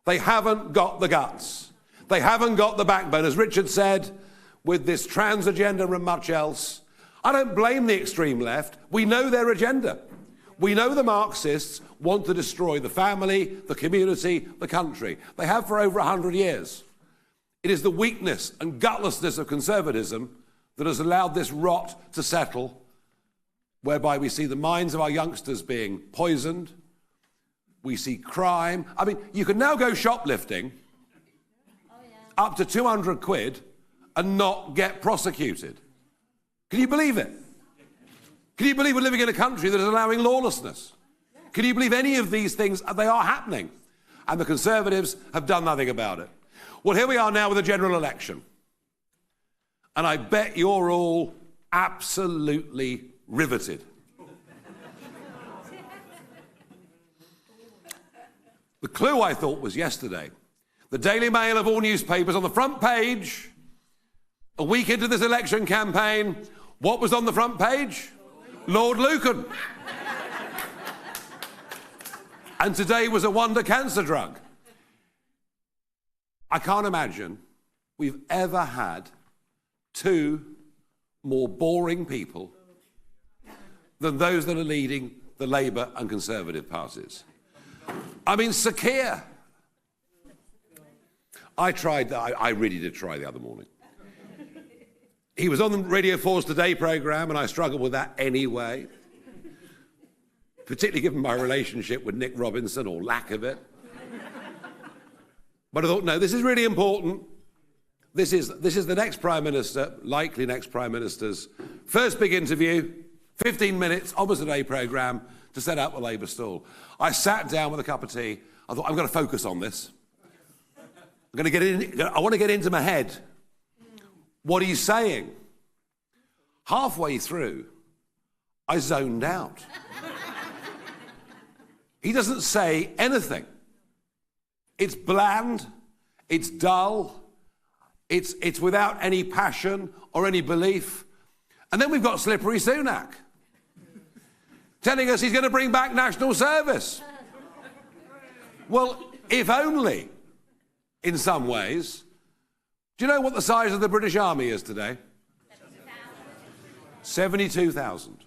They haven't got the guts. They haven't got the backbone. As Richard said, with this trans agenda and much else, I don't blame the extreme left. We know their agenda. We know the Marxists want to destroy the family, the community, the country. They have for over 100 years. It is the weakness and gutlessness of conservatism that has allowed this rot to settle, whereby we see the minds of our youngsters being poisoned. We see crime. I mean, you can now go shoplifting up to 200 quid and not get prosecuted. Can you believe it? Can you believe we're living in a country that is allowing lawlessness? Can you believe any of these things? They are happening. And the Conservatives have done nothing about it. Well, here we are now with a general election. And I bet you're all absolutely riveted. The clue, I thought, was yesterday. The Daily Mail of all newspapers on the front page, a week into this election campaign, what was on the front page? Lord Lucan. And today was a wonder cancer drug. I can't imagine we've ever had two more boring people than those that are leading the Labour and Conservative parties. I mean, Sir Keir. I really did try the other morning. He was on the Radio 4's Today programme, and I struggled with that anyway, particularly given my relationship with Nick Robinson, or lack of it. But I thought, no, this is really important. This is the next Prime Minister, likely next Prime Minister's first big interview, 15 minutes on the Today programme to set out the Labour stall. I sat down with a cup of tea. I thought, I'm going to focus on this. I want to get into my head what he's saying. Halfway through, I zoned out. He doesn't say anything. It's bland, it's dull, it's without any passion or any belief. And then we've got Slippery Sunak telling us he's going to bring back national service. Well, if only, in some ways. Do you know what the size of the British Army is today? 72,000.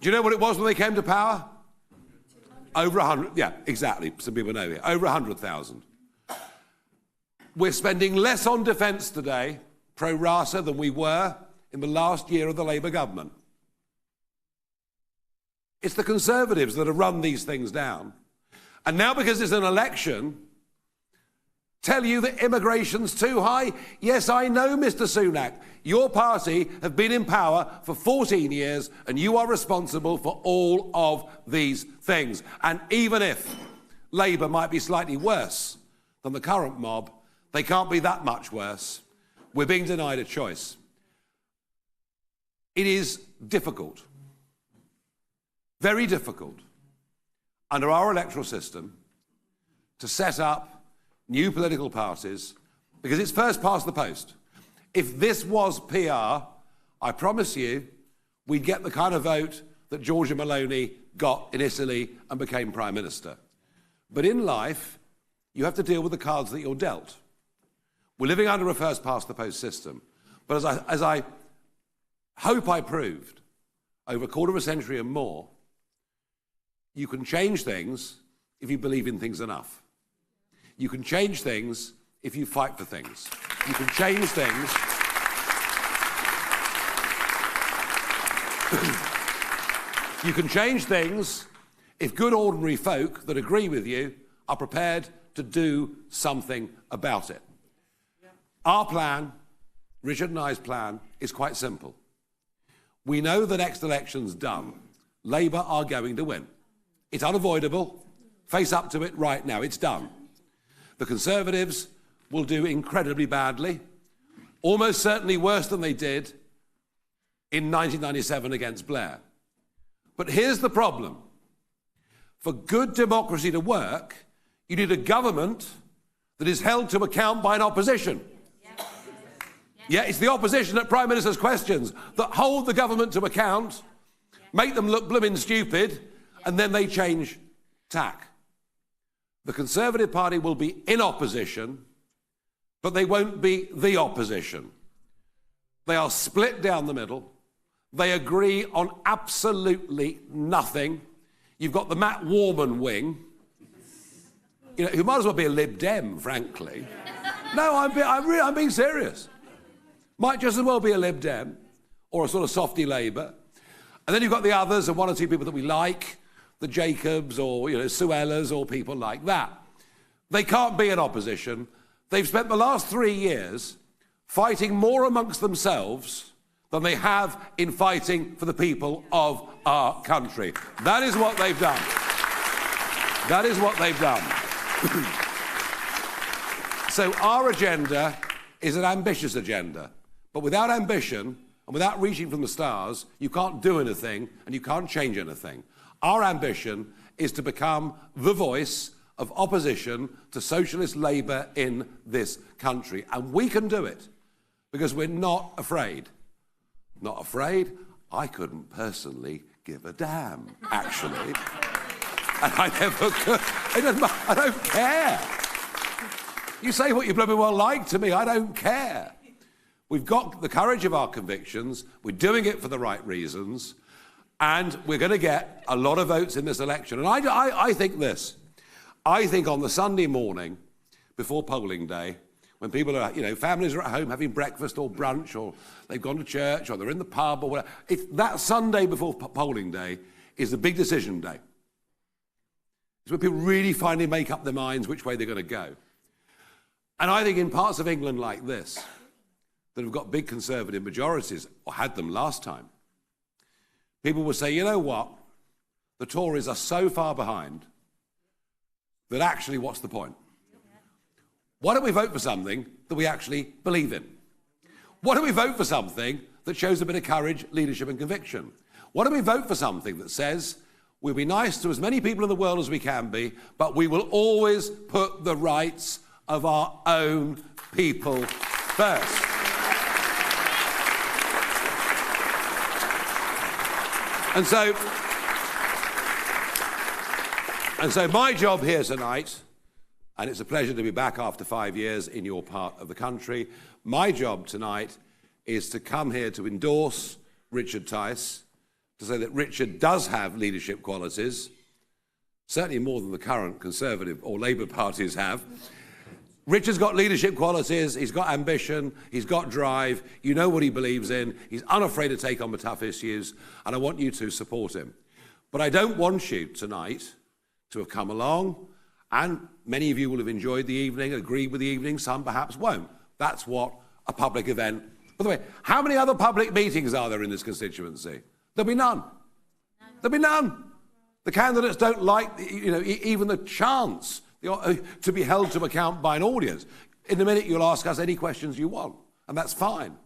Do you know what it was when they came to power? Over 100. Yeah, exactly. Some people know it. Over 100,000. We're spending less on defence today, pro rata, than we were in the last year of the Labour government. It's the Conservatives that have run these things down. And now, because it's an election, tell you that immigration's too high? Yes, I know, Mr. Sunak. Your party have been in power for 14 years and you are responsible for all of these things. And even if Labour might be slightly worse than the current mob, they can't be that much worse. We're being denied a choice. It is difficult, very difficult, under our electoral system to set up new political parties, because it's first past the post. If this was PR, I promise you, we'd get the kind of vote that Giorgia Meloni got in Italy and became Prime Minister. But in life, you have to deal with the cards that you're dealt. We're living under a first past the post system. But as I hope I proved over a quarter of a century and more, you can change things if you believe in things enough. You can change things if you fight for things. You can change things. You can change things if good ordinary folk that agree with you are prepared to do something about it. Our plan, Richard and I's plan, is quite simple. We know the next election's done. Labour are going to win. It's unavoidable. Face up to it right now. It's done. The Conservatives will do incredibly badly, almost certainly worse than they did in 1997 against Blair. But here's the problem. For good democracy to work, you need a government that is held to account by an opposition. Yeah, it's the opposition at Prime Minister's questions that hold the government to account, make them look blooming stupid, and then they change tack. The Conservative Party will be in opposition, but they won't be the opposition. They are split down the middle. They agree on absolutely nothing. You've got the Matt Warman wing, who might as well be a Lib Dem, frankly. No, I'm being serious. Might just as well be a Lib Dem or a sort of softy Labour. And then you've got the others and one or two people that we like, the Jacobs or Suellas or people like that. They can't be in opposition. They've spent the last 3 years fighting more amongst themselves than they have in fighting for the people of our country. That is what they've done. That is what they've done. So our agenda is an ambitious agenda. But without ambition and without reaching from the stars, you can't do anything and you can't change anything. Our ambition is to become the voice of opposition to socialist Labour in this country. And we can do it because we're not afraid. Not afraid? I couldn't personally give a damn, actually. And I never could. I don't care. You say what you blooming well like to me, I don't care. We've got the courage of our convictions, we're doing it for the right reasons, and we're going to get a lot of votes in this election. And I think this. I think on the Sunday morning, before polling day, when people are, families are at home having breakfast or brunch, or they've gone to church, or they're in the pub, or whatever, that Sunday before polling day is the big decision day. It's when people really finally make up their minds which way they're going to go. And I think in parts of England like this, that have got big Conservative majorities, or had them last time, people will say, you know what, the Tories are so far behind that actually what's the point? Why don't we vote for something that we actually believe in? Why don't we vote for something that shows a bit of courage, leadership and conviction? Why don't we vote for something that says we'll be nice to as many people in the world as we can be, but we will always put the rights of our own people first? And so my job here tonight, and it's a pleasure to be back after 5 years in your part of the country, my job tonight is to come here to endorse Richard Tice, to say that Richard does have leadership qualities, certainly more than the current Conservative or Labour parties have. Richard's got leadership qualities, he's got ambition, he's got drive, you know what he believes in, he's unafraid to take on the tough issues, and I want you to support him. But I don't want you tonight to have come along, and many of you will have enjoyed the evening, agreed with the evening, some perhaps won't. That's what a public event... By the way, how many other public meetings are there in this constituency? There'll be none. There'll be none. The candidates don't like, even the chance to be held to account by an audience. In a minute, you'll ask us any questions you want, and that's fine.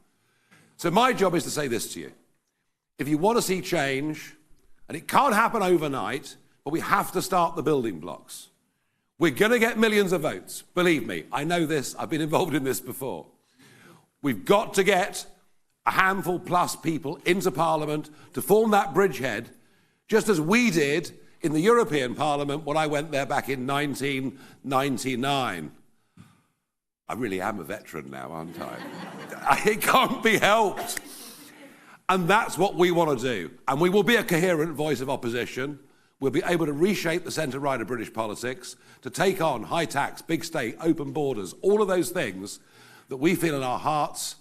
So my job is to say this to you. If you want to see change, and it can't happen overnight, but we have to start the building blocks. We're going to get millions of votes. Believe me, I know this. I've been involved in this before. We've got to get a handful plus people into Parliament to form that bridgehead, just as we did in the European Parliament when I went there back in 1999. I really am a veteran now, aren't I? It can't be helped. And that's what we want to do. And we will be a coherent voice of opposition. We'll be able to reshape the centre-right of British politics to take on high tax, big state, open borders, all of those things that we feel in our hearts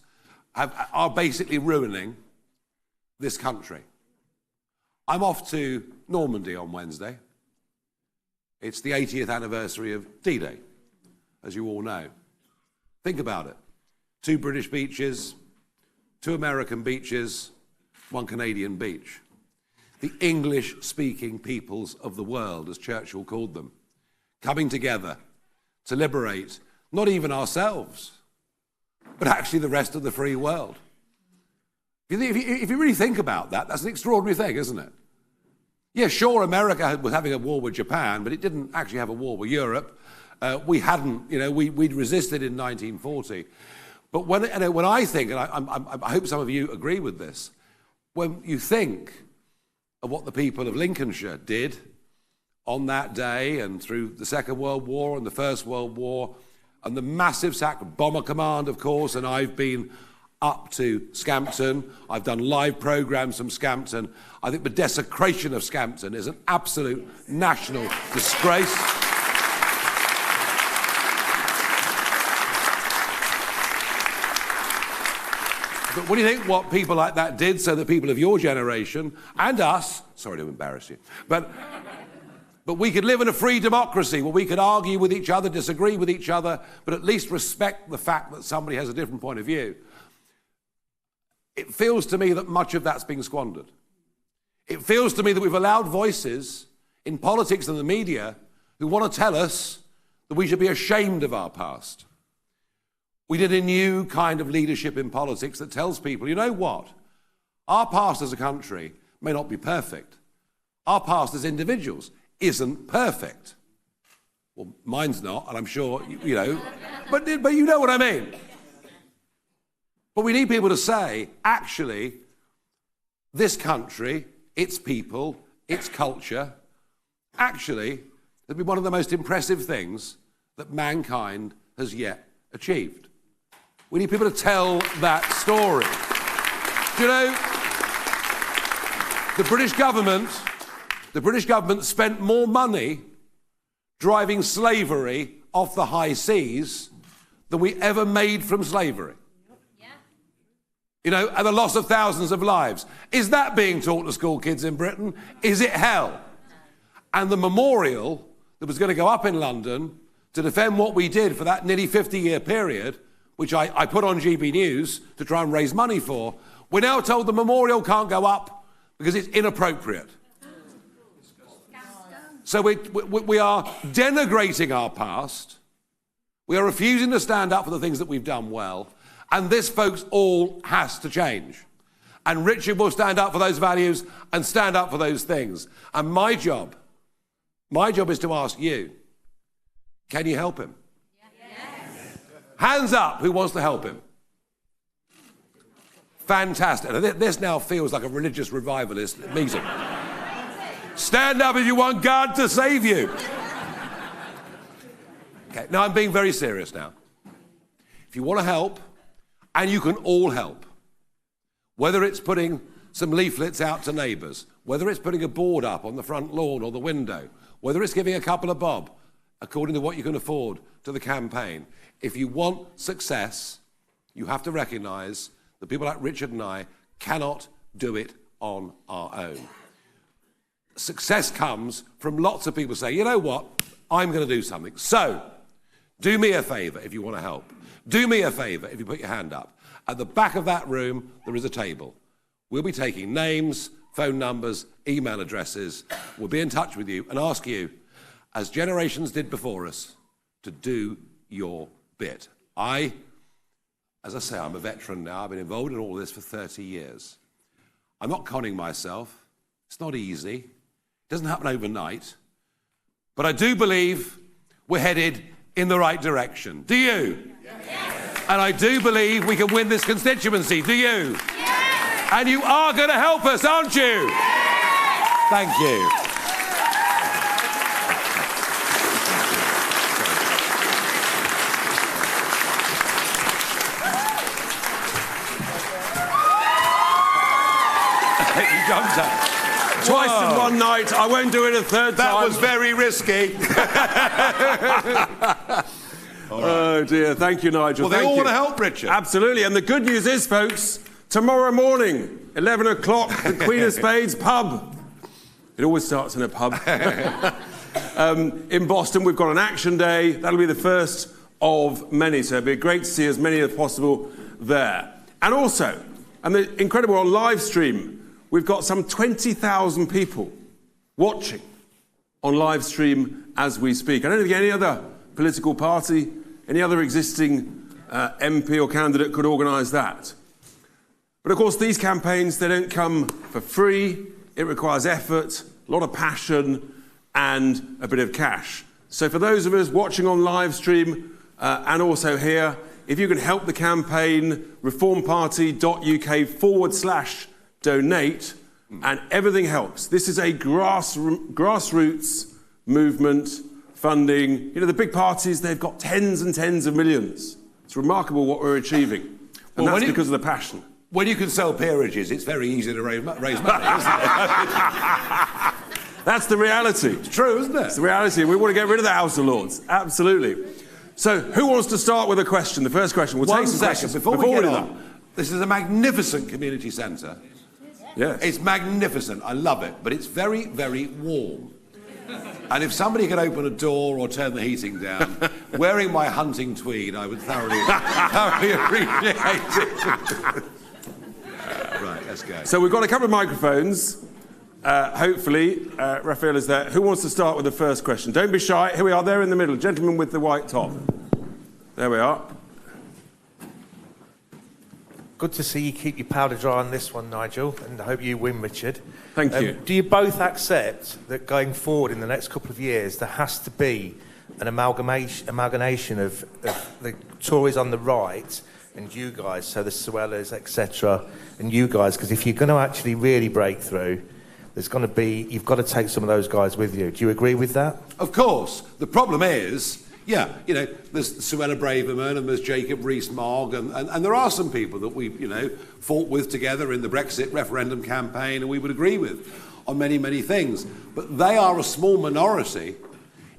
are basically ruining this country. I'm off to Normandy on Wednesday. It's the 80th anniversary of D-Day, as you all know. Think about it. 2 British beaches, 2 American beaches, 1 Canadian beach. The English-speaking peoples of the world, as Churchill called them, coming together to liberate not even ourselves, but actually the rest of the free world. If you really think about that, that's an extraordinary thing, isn't it? Yeah, sure, America was having a war with Japan, but it didn't actually have a war with Europe. We hadn't, we'd resisted in 1940. But when I think, and I hope some of you agree with this, when you think of what the people of Lincolnshire did on that day and through the Second World War and the First World War and the massive Bomber Command, of course, and I've been up to Scampton. I've done live programmes from Scampton. I think the desecration of Scampton is an absolute national disgrace. But what do you think what people like that did so that people of your generation and us, sorry to embarrass you, but we could live in a free democracy where we could argue with each other, disagree with each other, but at least respect the fact that somebody has a different point of view. It feels to me that much of that's being squandered. It feels to me that we've allowed voices in politics and the media who want to tell us that we should be ashamed of our past. We need a new kind of leadership in politics that tells people, you know what? Our past as a country may not be perfect. Our past as individuals isn't perfect. Well, mine's not, and I'm sure, but you know what I mean. But we need people to say, actually, this country, its people, its culture, actually, has been one of the most impressive things that mankind has yet achieved. We need people to tell that story. Do you know, the British government spent more money driving slavery off the high seas than we ever made from slavery. And the loss of thousands of lives. Is that being taught to school kids in Britain? Is it hell? And the memorial that was going to go up in London to defend what we did for that nearly 50-year period, which I put on GB News to try and raise money for, we're now told the memorial can't go up because it's inappropriate. So we are denigrating our past. We are refusing to stand up for the things that we've done well. And this, folks, all has to change. And Richard will stand up for those values and stand up for those things. And my job is to ask you, can you help him? Yes. Hands up, who wants to help him? Fantastic. This now feels like a religious revivalist meeting. Stand up if you want God to save you. Okay, now I'm being very serious now. If you want to help, and you can all help, whether it's putting some leaflets out to neighbours, whether it's putting a board up on the front lawn or the window, whether it's giving a couple of bob, according to what you can afford, to the campaign. If you want success, you have to recognise that people like Richard and I cannot do it on our own. Success comes from lots of people saying, you know what, I'm going to do something. So, do me a favour if you want to help. Do me a favour if you put your hand up. At the back of that room, there is a table. We'll be taking names, phone numbers, email addresses. We'll be in touch with you and ask you, as generations did before us, to do your bit. As I say, I'm a veteran now. I've been involved in all this for 30 years. I'm not conning myself. It's not easy. It doesn't happen overnight. But I do believe we're headed in the right direction. Do you? Yes. And I do believe we can win this constituency. Do you? Yes. And you are going to help us, aren't you? Yes. Thank you. He jumped up. Twice in one night. I won't do it a third time. That was very risky. Oh dear, thank you, Nigel. Well, they Thank all you. want to help, Richard. Absolutely, and the good news is, folks, tomorrow morning, 11 o'clock, the Queen of Spades pub. It always starts in a pub. In Boston, we've got an action day. That'll be the first of many, so it'll be great to see as many as possible there. And also, and the incredible on live stream, we've got some 20,000 people watching on live stream as we speak. I don't think any other political party, any other existing MP or candidate could organise that. But of course, these campaigns, they don't come for free. It requires effort, a lot of passion, and a bit of cash. So for those of us watching on live stream and also here, if you can help the campaign, reformparty.uk/donate, and everything helps. This is a grassroots movement funding. You know, the big parties, they've got tens and tens of millions. It's remarkable what we're achieving. And that's because of the passion. When you can sell peerages, it's very easy to raise money, isn't it? That's the reality. It's true, isn't it? It's the reality. We want to get rid of the House of Lords. Absolutely. So, who wants to start with a question? The first question. We'll take some questions. Before we get on, this is a magnificent community centre. Yes. It's magnificent. I love it. But it's very, very warm. And if somebody could open a door or turn the heating down, wearing my hunting tweed, I would thoroughly appreciate it. Right, let's go. So we've got a couple of microphones. Hopefully, Raphael is there. Who wants to start with the first question? Don't be shy. Here we are. There in the middle. Gentleman with the white top. There we are. Good to see you keep your powder dry on this one, Nigel, and I hope you win, Richard. Thank you. Do you both accept that going forward in the next couple of years, there has to be an amalgamation of the Tories on the right and you guys, so the Suellas, etc., and you guys, because if you're going to actually really break through, you've got to take some of those guys with you. Do you agree with that? Of course. The problem is, yeah, you know, there's Suella Braverman and there's Jacob Rees-Mogg and there are some people that we, you know, fought with together in the Brexit referendum campaign and we would agree with on many, many things. But they are a small minority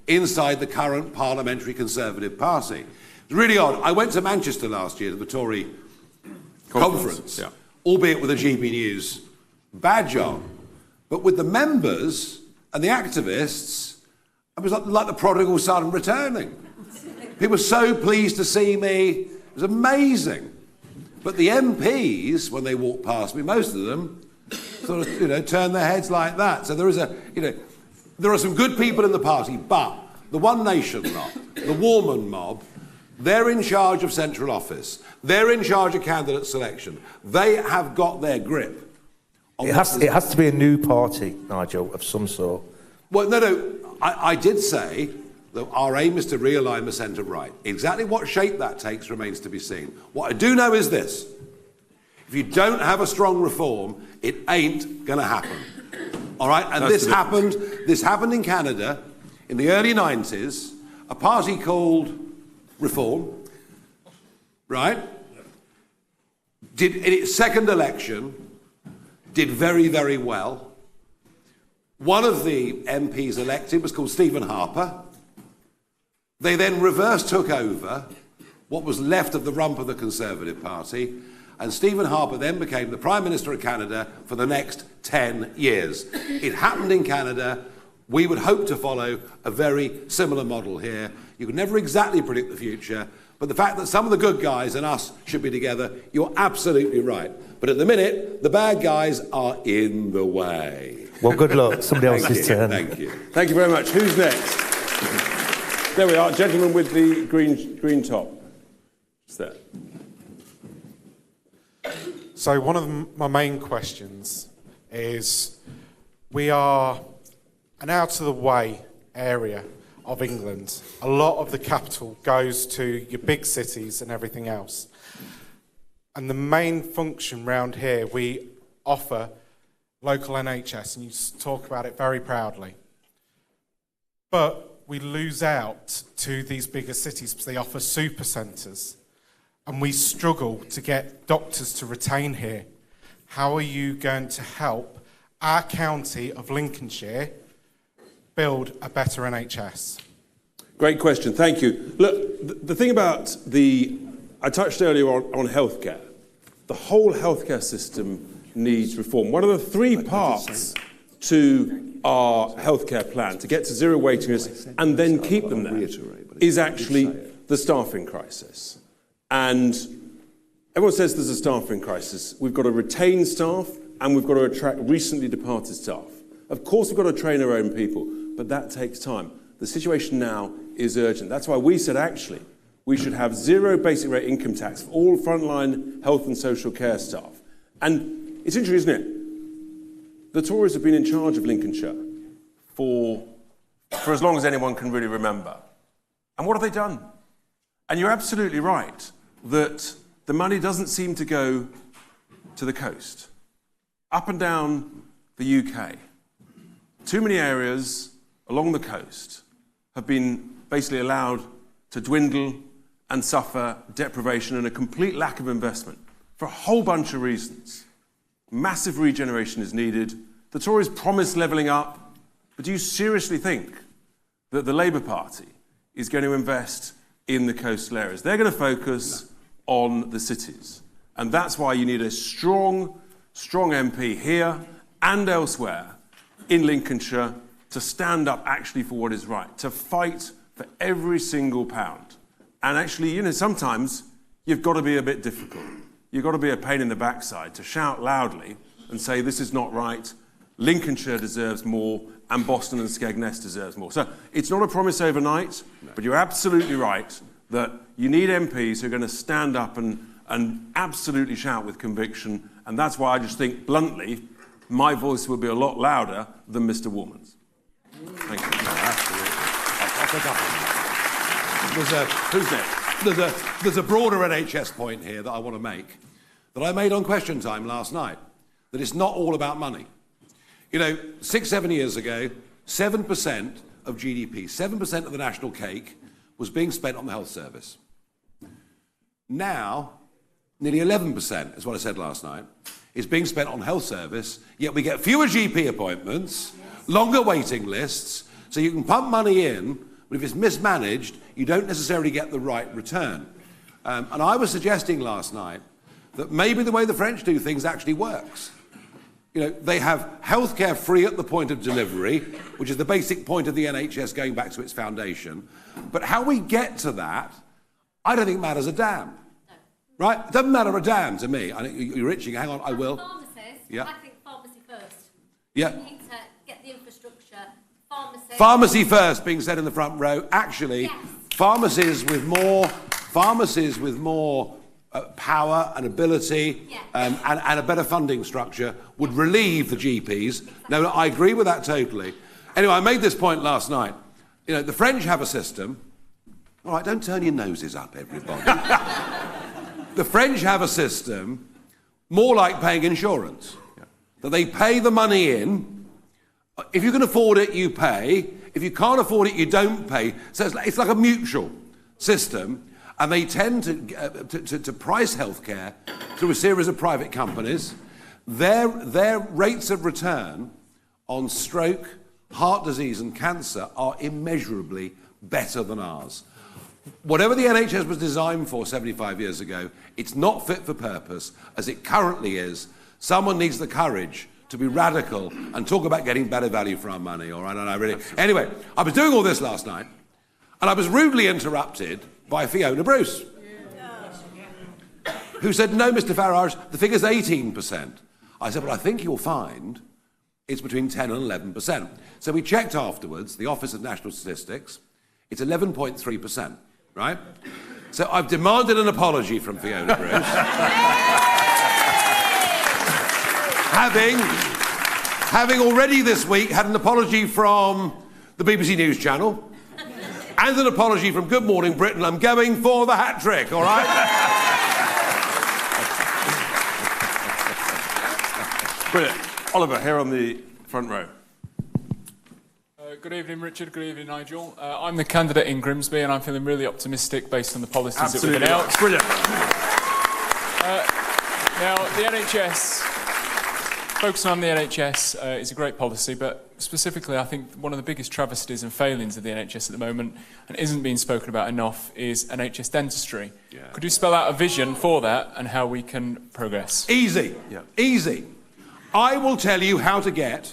inside the current parliamentary Conservative Party. It's really odd. I went to Manchester last year to the Tory conference, yeah, albeit with a GB News badge on. But with the members and the activists, I was like the prodigal son returning. People were so pleased to see me. It was amazing. But the MPs, when they walked past me, most of them sort of, you know, turn their heads like that. So there is a, you know, there are some good people in the party, but the One Nation lot, the Warman mob, they're in charge of central office. They're in charge of candidate selection. They have got their grip. It has to be a new party, Nigel, of some sort. Well, no, I did say that our aim is to realign the centre-right. Exactly what shape that takes remains to be seen. What I do know is this. If you don't have a strong reform, it ain't going to happen. All right? And this happened in Canada in the early 90s, a party called Reform, right? Did, in its second election, did very, very well. One of the MPs elected was called Stephen Harper. They then reverse took over what was left of the rump of the Conservative Party, and Stephen Harper then became the Prime Minister of Canada for the next 10 years. It happened in Canada. We would hope to follow a very similar model here. You could never exactly predict the future, but the fact that some of the good guys and us should be together, you're absolutely right. But at the minute, the bad guys are in the way. Well, good luck. Somebody else's turn. Thank you. Thank you very much. Who's next? There we are, gentleman with the green top. What's that? So one of my main questions is, we are an out-of-the-way area. of England. A lot of the capital goes to your big cities and everything else. And the main function round here, we offer local NHS, and you talk about it very proudly. But we lose out to these bigger cities because they offer super centres, and we struggle to get doctors to retain here. How are you going to help our county of Lincolnshire build a better NHS? Great question, thank you. Look, the thing about I touched earlier on healthcare. The whole healthcare system needs reform. One of the three parts to our healthcare plan to get to zero waiting lists and then keep them there is actually the staffing crisis. And everyone says there's a staffing crisis. We've got to retain staff and we've got to attract recently departed staff. Of course, we've got to train our own people, but that takes time. The situation now is urgent. That's why we said, actually, we should have zero basic rate income tax for all frontline health and social care staff. And it's interesting, isn't it? The Tories have been in charge of Lincolnshire for as long as anyone can really remember. And what have they done? And you're absolutely right that the money doesn't seem to go to the coast. Up and down the UK, too many areas along the coast have been basically allowed to dwindle and suffer deprivation and a complete lack of investment for a whole bunch of reasons. Massive regeneration is needed. The Tories promised levelling up, but do you seriously think that the Labour Party is going to invest in the coastal areas? They're going to focus on the cities. And that's why you need a strong MP here and elsewhere in Lincolnshire to stand up actually for what is right, to fight for every single pound. And actually, sometimes you've got to be a bit difficult. You've got to be a pain in the backside to shout loudly and say, this is not right, Lincolnshire deserves more, and Boston and Skegness deserves more. So it's not a promise overnight, but you're absolutely right that you need MPs who are going to stand up and absolutely shout with conviction, and that's why I just think, bluntly, my voice will be a lot louder than Mr. Woolman's. Thank you. No, absolutely. I'll pick up on that. Who's next? There's a broader NHS point here that I want to make, that I made on Question Time last night, that it's not all about money. 6-7 years ago, 7% of GDP, 7% of the national cake was being spent on the health service. Now, nearly 11%, is what I said last night, is being spent on health service, yet we get fewer GP appointments, longer waiting lists, so you can pump money in, but if it's mismanaged, you don't necessarily get the right return. And I was suggesting last night that maybe the way the French do things actually works. They have healthcare free at the point of delivery, which is the basic point of the NHS going back to its foundation. But how we get to that, I don't think matters a damn. No. Right? It doesn't matter a damn to me. I think you're itching. Hang on, I will. Pharmacists, yeah. I think pharmacy first. Yeah. We need to get the infrastructure. Pharmacy first, being said in the front row. Actually, yes. Pharmacies with more power and ability, yes. and a better funding structure would relieve the GPs. No, I agree with that totally. Anyway, I made this point last night. The French have a system. All right, don't turn your noses up, everybody. The French have a system more like paying insurance. Yeah. That they pay the money in. If you can afford it, you pay. If you can't afford it, you don't pay. So it's like a mutual system. And they tend to price healthcare through a series of private companies. Their rates of return on stroke, heart disease and cancer are immeasurably better than ours. Whatever the NHS was designed for 75 years ago, it's not fit for purpose as it currently is. Someone needs the courage to be radical and talk about getting better value for our money, all right? And I really... Anyway, I was doing all this last night, and I was rudely interrupted by Fiona Bruce, who said, no, Mr. Farage, the figure's 18%. I said, well, I think you'll find it's between 10 and 11%. So we checked afterwards, the Office of National Statistics, it's 11.3%, right? So I've demanded an apology from Fiona Bruce. having already this week had an apology from the BBC News Channel, and an apology from Good Morning Britain. I'm going for the hat trick, all right? Brilliant. Oliver, here on the front row. Good evening, Richard. Good evening, Nigel. I'm the candidate in Grimsby, and I'm feeling really optimistic based on the policies that we've announced. Brilliant. Now, the NHS, focusing on the NHS is a great policy, but specifically, I think one of the biggest travesties and failings of the NHS at the moment, and isn't being spoken about enough, is NHS dentistry. Yeah. Could you spell out a vision for that and how we can progress? Easy. Yeah. Easy. I will tell you how to get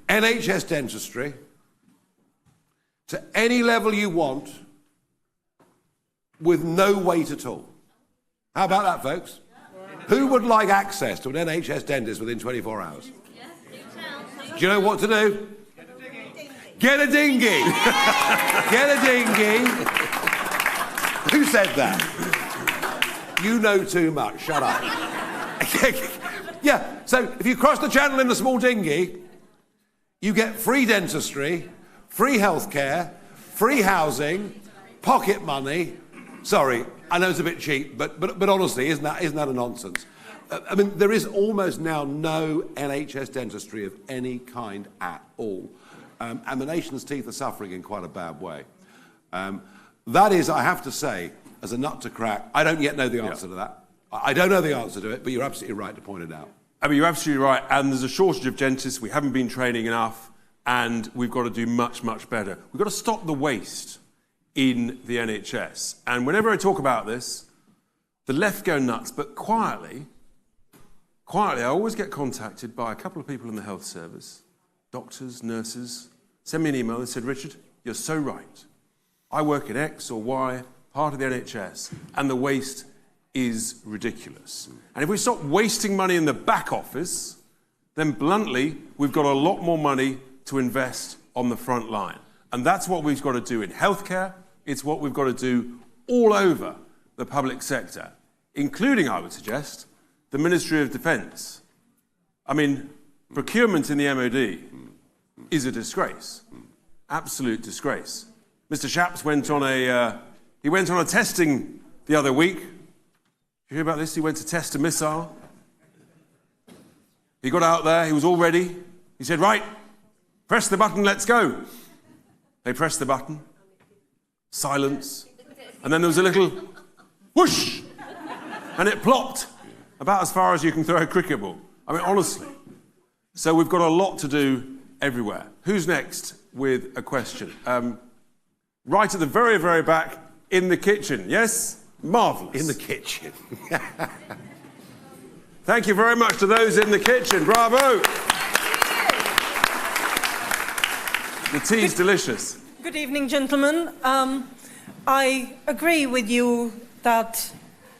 NHS dentistry to any level you want with no wait at all. How about that, folks? Who would like access to an NHS dentist within 24 hours? Do you know what to do? Get a dinghy. Get a dinghy. Who said that? You know too much. Shut up. Yeah, so if you cross the channel in the small dinghy, you get free dentistry, free healthcare, free housing, pocket money. Sorry, I know it's a bit cheap, but honestly, isn't that a nonsense? I mean, there is almost now no NHS dentistry of any kind at all. And the nation's teeth are suffering in quite a bad way. That is, I have to say, as a nut to crack, I don't yet know the answer to that. I don't know the answer to it, but you're absolutely right to point it out. I mean, you're absolutely right. And there's a shortage of dentists. We haven't been training enough. And we've got to do much, much better. We've got to stop the waste in the NHS. And whenever I talk about this, the left go nuts. But quietly, I always get contacted by a couple of people in the health service, doctors, nurses, send me an email and said, Richard, you're so right. I work in X or Y, part of the NHS, and the waste is ridiculous. And if we stop wasting money in the back office, then bluntly, we've got a lot more money to invest on the front line. And that's what we've got to do in healthcare. It's what we've got to do all over the public sector, including, I would suggest, the Ministry of Defence. I mean, procurement in the MOD is a disgrace, absolute disgrace. Mr. Shapps went on a testing the other week. Did you hear about this? He went to test a missile. He got out there, he was all ready. He said, right, press the button, let's go. They pressed the button, silence, and then there was a little whoosh, and it plopped about as far as you can throw a cricket ball. I mean, honestly. So we've got a lot to do everywhere. Who's next with a question? Right at the very, very back, in the kitchen, yes? Marvellous. In the kitchen. Thank you very much to those in the kitchen. Bravo. The tea's delicious. Good evening, gentlemen. I agree with you that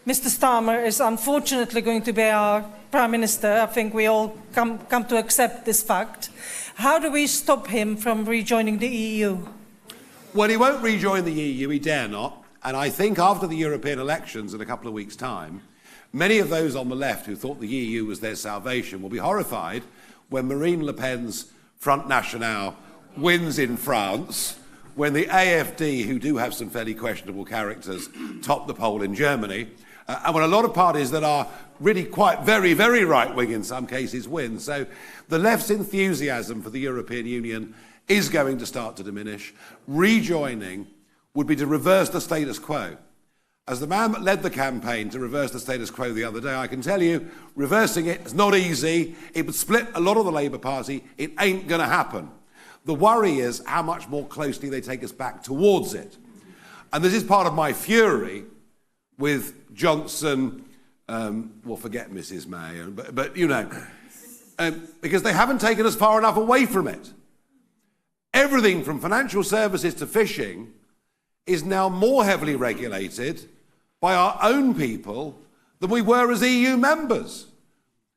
Mr. Starmer is unfortunately going to be our Prime Minister. I think we all come to accept this fact. How do we stop him from rejoining the EU? Well, he won't rejoin the EU, he dare not. And I think after the European elections in a couple of weeks' time, many of those on the left who thought the EU was their salvation will be horrified when Marine Le Pen's Front National wins in France, when the AfD, who do have some fairly questionable characters, top the poll in Germany, and when a lot of parties that are really quite very, very right-wing in some cases win. So the left's enthusiasm for the European Union is going to start to diminish. Rejoining would be to reverse the status quo. As the man that led the campaign to reverse the status quo the other day, I can tell you, reversing it is not easy. It would split a lot of the Labour Party. It ain't going to happen. The worry is how much more closely they take us back towards it. And this is part of my fury with Johnson, well, forget Mrs. May, but you know, because they haven't taken us far enough away from it. Everything from financial services to fishing is now more heavily regulated by our own people than we were as EU members.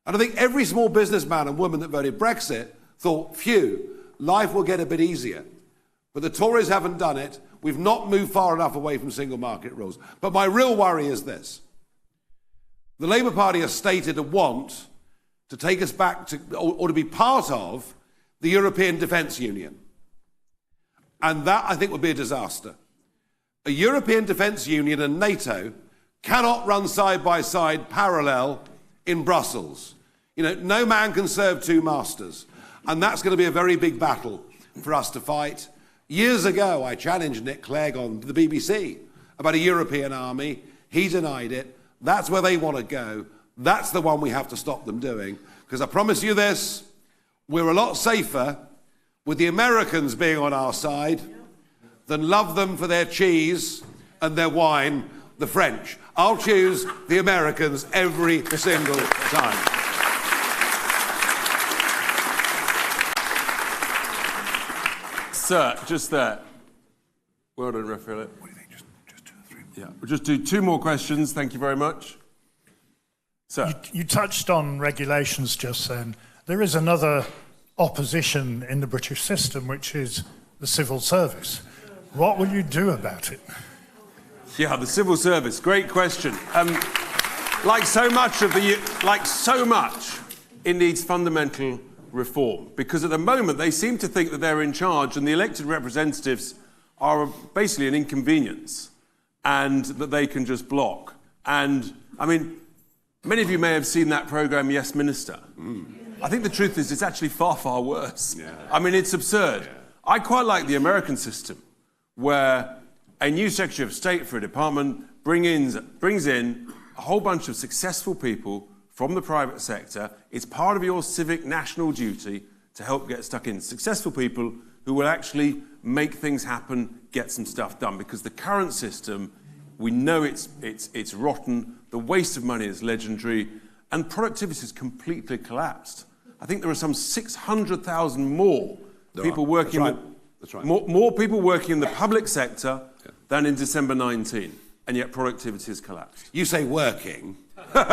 And I think every small businessman and woman that voted Brexit thought, phew, life will get a bit easier. But the Tories haven't done it. We've not moved far enough away from single market rules. But my real worry is this. The Labour Party has stated a want to take us back to, or to be part of, the European Defence Union. And that, I think, would be a disaster. A European Defence Union and NATO cannot run side by side parallel in Brussels. You know, no man can serve two masters. And that's going to be a very big battle for us to fight. Years ago, I challenged Nick Clegg on the BBC about a European army. He denied it. That's where they want to go. That's the one we have to stop them doing. Because I promise you this, we're a lot safer with the Americans being on our side than love them for their cheese and their wine, the French. I'll choose the Americans every single time. Sir, just there. Well done, Raphael. What do you think? Just 2 or 3 more? Yeah, we'll just do 2 more questions. Thank you very much. Sir. You touched on regulations just then. There is another opposition in the British system, which is the civil service. What will you do about it? Yeah, the civil service. Great question. Like so much, it needs fundamental reform, because at the moment they seem to think that they're in charge and the elected representatives are basically an inconvenience and that they can just block. And, I mean, many of you may have seen that programme, Yes Minister. I think the truth is it's actually far, far worse. Yeah. I mean, it's absurd. Yeah. I quite like the American system, where a new Secretary of State for a department brings in a whole bunch of successful people from the private sector. It's part of your civic national duty to help get stuck in. Successful people who will actually make things happen, get some stuff done. Because the current system, we know it's rotten, the waste of money is legendary, and productivity has completely collapsed. I think there are some 600,000 more people working. That's right. More people working in the public sector than in December 19, and yet productivity has collapsed. You say working. I'm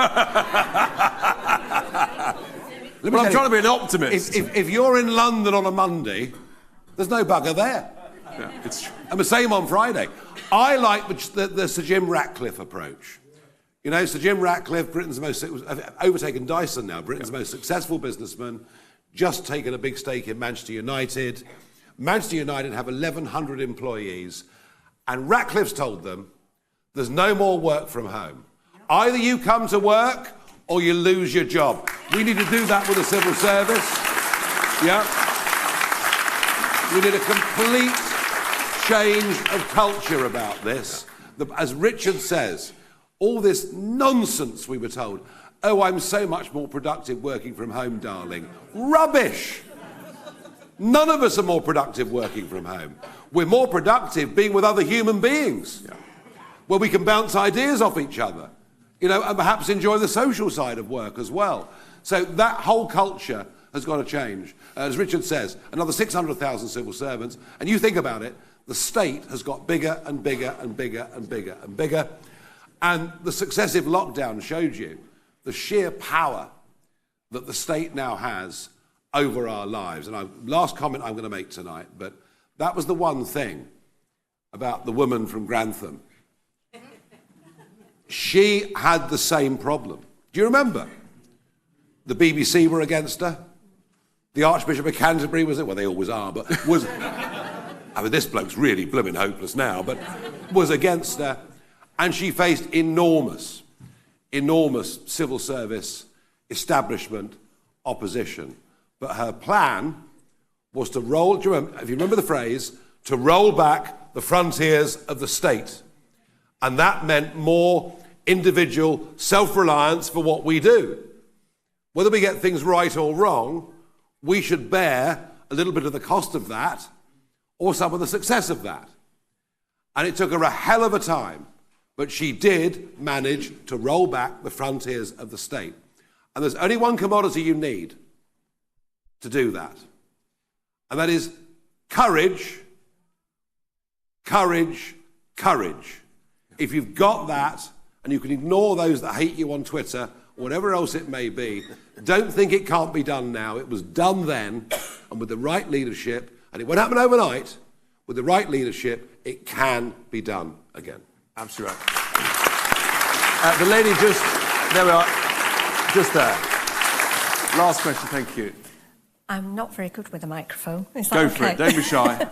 trying to be an optimist. If you're in London on a Monday, there's no bugger there. Yeah, it's true. And the same on Friday. I like the Sir Jim Ratcliffe approach. You know, Sir Jim Ratcliffe, Britain's overtaken Dyson now, Britain's most successful businessman, just taken a big stake in Manchester United. Manchester United have 1,100 employees, and Ratcliffe's told them there's no more work from home. Either you come to work or you lose your job. We need to do that with the civil service. Yeah. We need a complete change of culture about this. As Richard says, all this nonsense we were told. Oh, I'm so much more productive working from home, darling. Rubbish! None of us are more productive working from home. We're more productive being with other human beings, where we can bounce ideas off each other, you know, and perhaps enjoy the social side of work as well. So that whole culture has got to change. As Richard says, another 600,000 civil servants, and you think about it, the state has got bigger and bigger and bigger and bigger and bigger. And the successive lockdown showed you the sheer power that the state now has over our lives. And last comment I'm going to make tonight, but that was the one thing about the woman from Grantham. She had the same problem. Do you remember? The BBC were against her. The Archbishop of Canterbury was, well, they always are, but was, I mean, this bloke's really blooming hopeless now, but was against her. And she faced enormous civil service establishment opposition. But her plan was to roll, do you remember, if you remember the phrase, to roll back the frontiers of the state. And that meant more individual self-reliance for what we do. Whether we get things right or wrong, we should bear a little bit of the cost of that or some of the success of that. And it took her a hell of a time, but she did manage to roll back the frontiers of the state. And there's only one commodity you need to do that. And that is courage, courage, courage. If you've got that, and you can ignore those that hate you on Twitter, or whatever else it may be, don't think it can't be done now. It was done then, and with the right leadership, and it won't happen overnight, with the right leadership, it can be done again. Absolutely right. The lady just, there we are, just there. Last question, thank you. I'm not very good with a microphone. Is that Go okay? for it, don't be shy.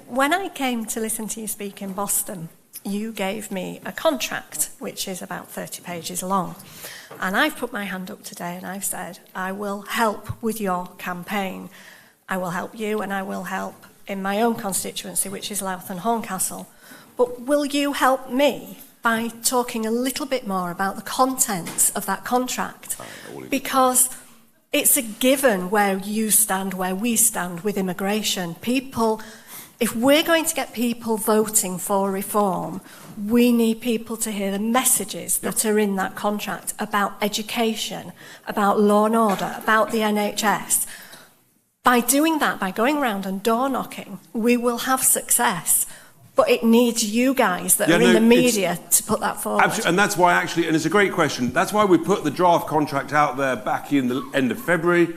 When I came to listen to you speak in Boston, you gave me a contract which is about 30 pages long. And I've put my hand up today and I've said, I will help with your campaign. I will help you and I will help in my own constituency, which is Louth and Horncastle. But will you help me by talking a little bit more about the contents of that contract? Because it's a given where you stand, where we stand with immigration. People, if we're going to get people voting for reform, we need people to hear the messages that are in that contract about education, about law and order, about the NHS. By doing that, by going around and door knocking, we will have success. But it needs you guys that are in the media to put that forward. Absolutely, and that's why actually, and it's a great question, that's why we put the draft contract out there back in the end of February,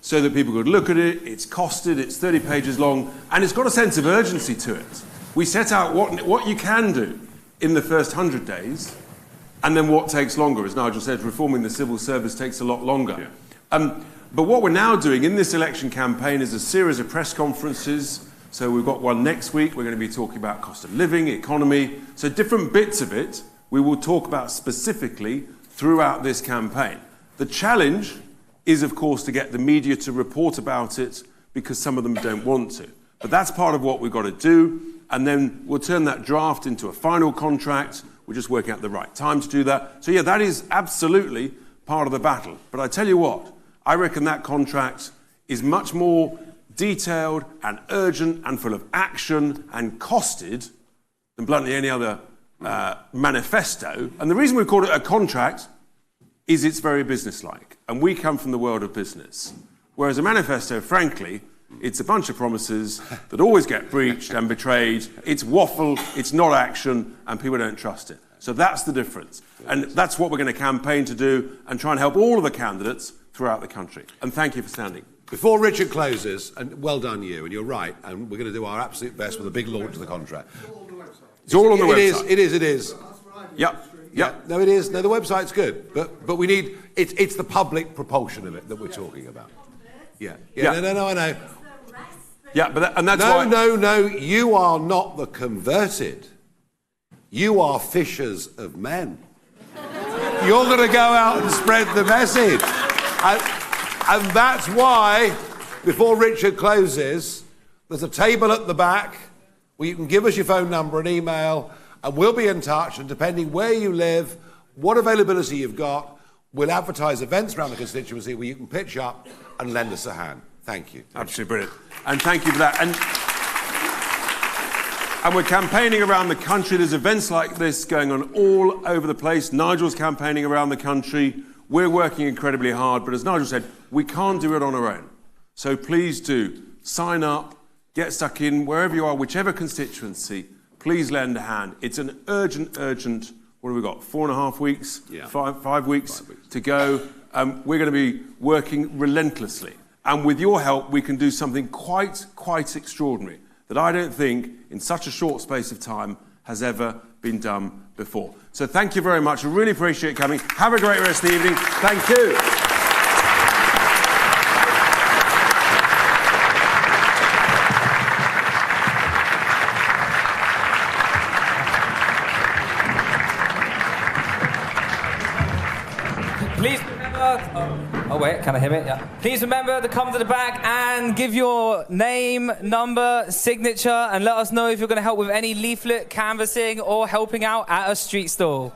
so that people could look at it. It's costed, it's 30 pages long, and it's got a sense of urgency to it. We set out what you can do in the first 100 days, and then what takes longer. As Nigel said, reforming the civil service takes a lot longer. But what we're now doing in this election campaign is a series of press conferences. So we've got one next week. We're going to be talking about cost of living, economy. So different bits of it we will talk about specifically throughout this campaign. The challenge is, of course, to get the media to report about it because some of them don't want to. But that's part of what we've got to do. And then we'll turn that draft into a final contract. We're just working out the right time to do that. So, yeah, that is absolutely part of the battle. But I tell you what, I reckon that contract is much more detailed and urgent and full of action and costed than bluntly any other manifesto. And the reason we call it a contract is it's very businesslike. And we come from the world of business. Whereas a manifesto, frankly, it's a bunch of promises that always get breached and betrayed. It's waffle, it's not action, and people don't trust it. So that's the difference. And that's what we're going to campaign to do and try and help all of the candidates throughout the country. And thank you for standing. Before Richard closes, and well done you, and you're right, and we're going to do our absolute best with a big launch of the contract. It's all on the website. It is. Yep. No, it is. No, the website's good, but we need it's the public propulsion of it that we're talking about. Yeah. No, I know. Yeah, but that's why. No. You are not the converted. You are fishers of men. You're going to go out and spread the message. And that's why, before Richard closes, there's a table at the back where you can give us your phone number and email, and we'll be in touch. And depending where you live, what availability you've got, we'll advertise events around the constituency where you can pitch up and lend us a hand. Thank you. Absolutely brilliant. And thank you for that. And we're campaigning around the country. There's events like this going on all over the place. Nigel's campaigning around the country. We're working incredibly hard, but as Nigel said, we can't do it on our own. So please do sign up, get stuck in, wherever you are, whichever constituency, please lend a hand. It's an urgent, what have we got, 4.5 weeks? Yeah. 5 weeks to go. We're going to be working relentlessly. And with your help, we can do something quite extraordinary that I don't think, in such a short space of time, has ever been done before. So thank you very much. I really appreciate coming. Have a great rest of the evening. Thank you. Please remember... Oh, wait, can I hear it? Yeah. Please remember to come to the back and give your name, number, signature, and let us know if you're going to help with any leaflet, canvassing, or helping out at a street stall.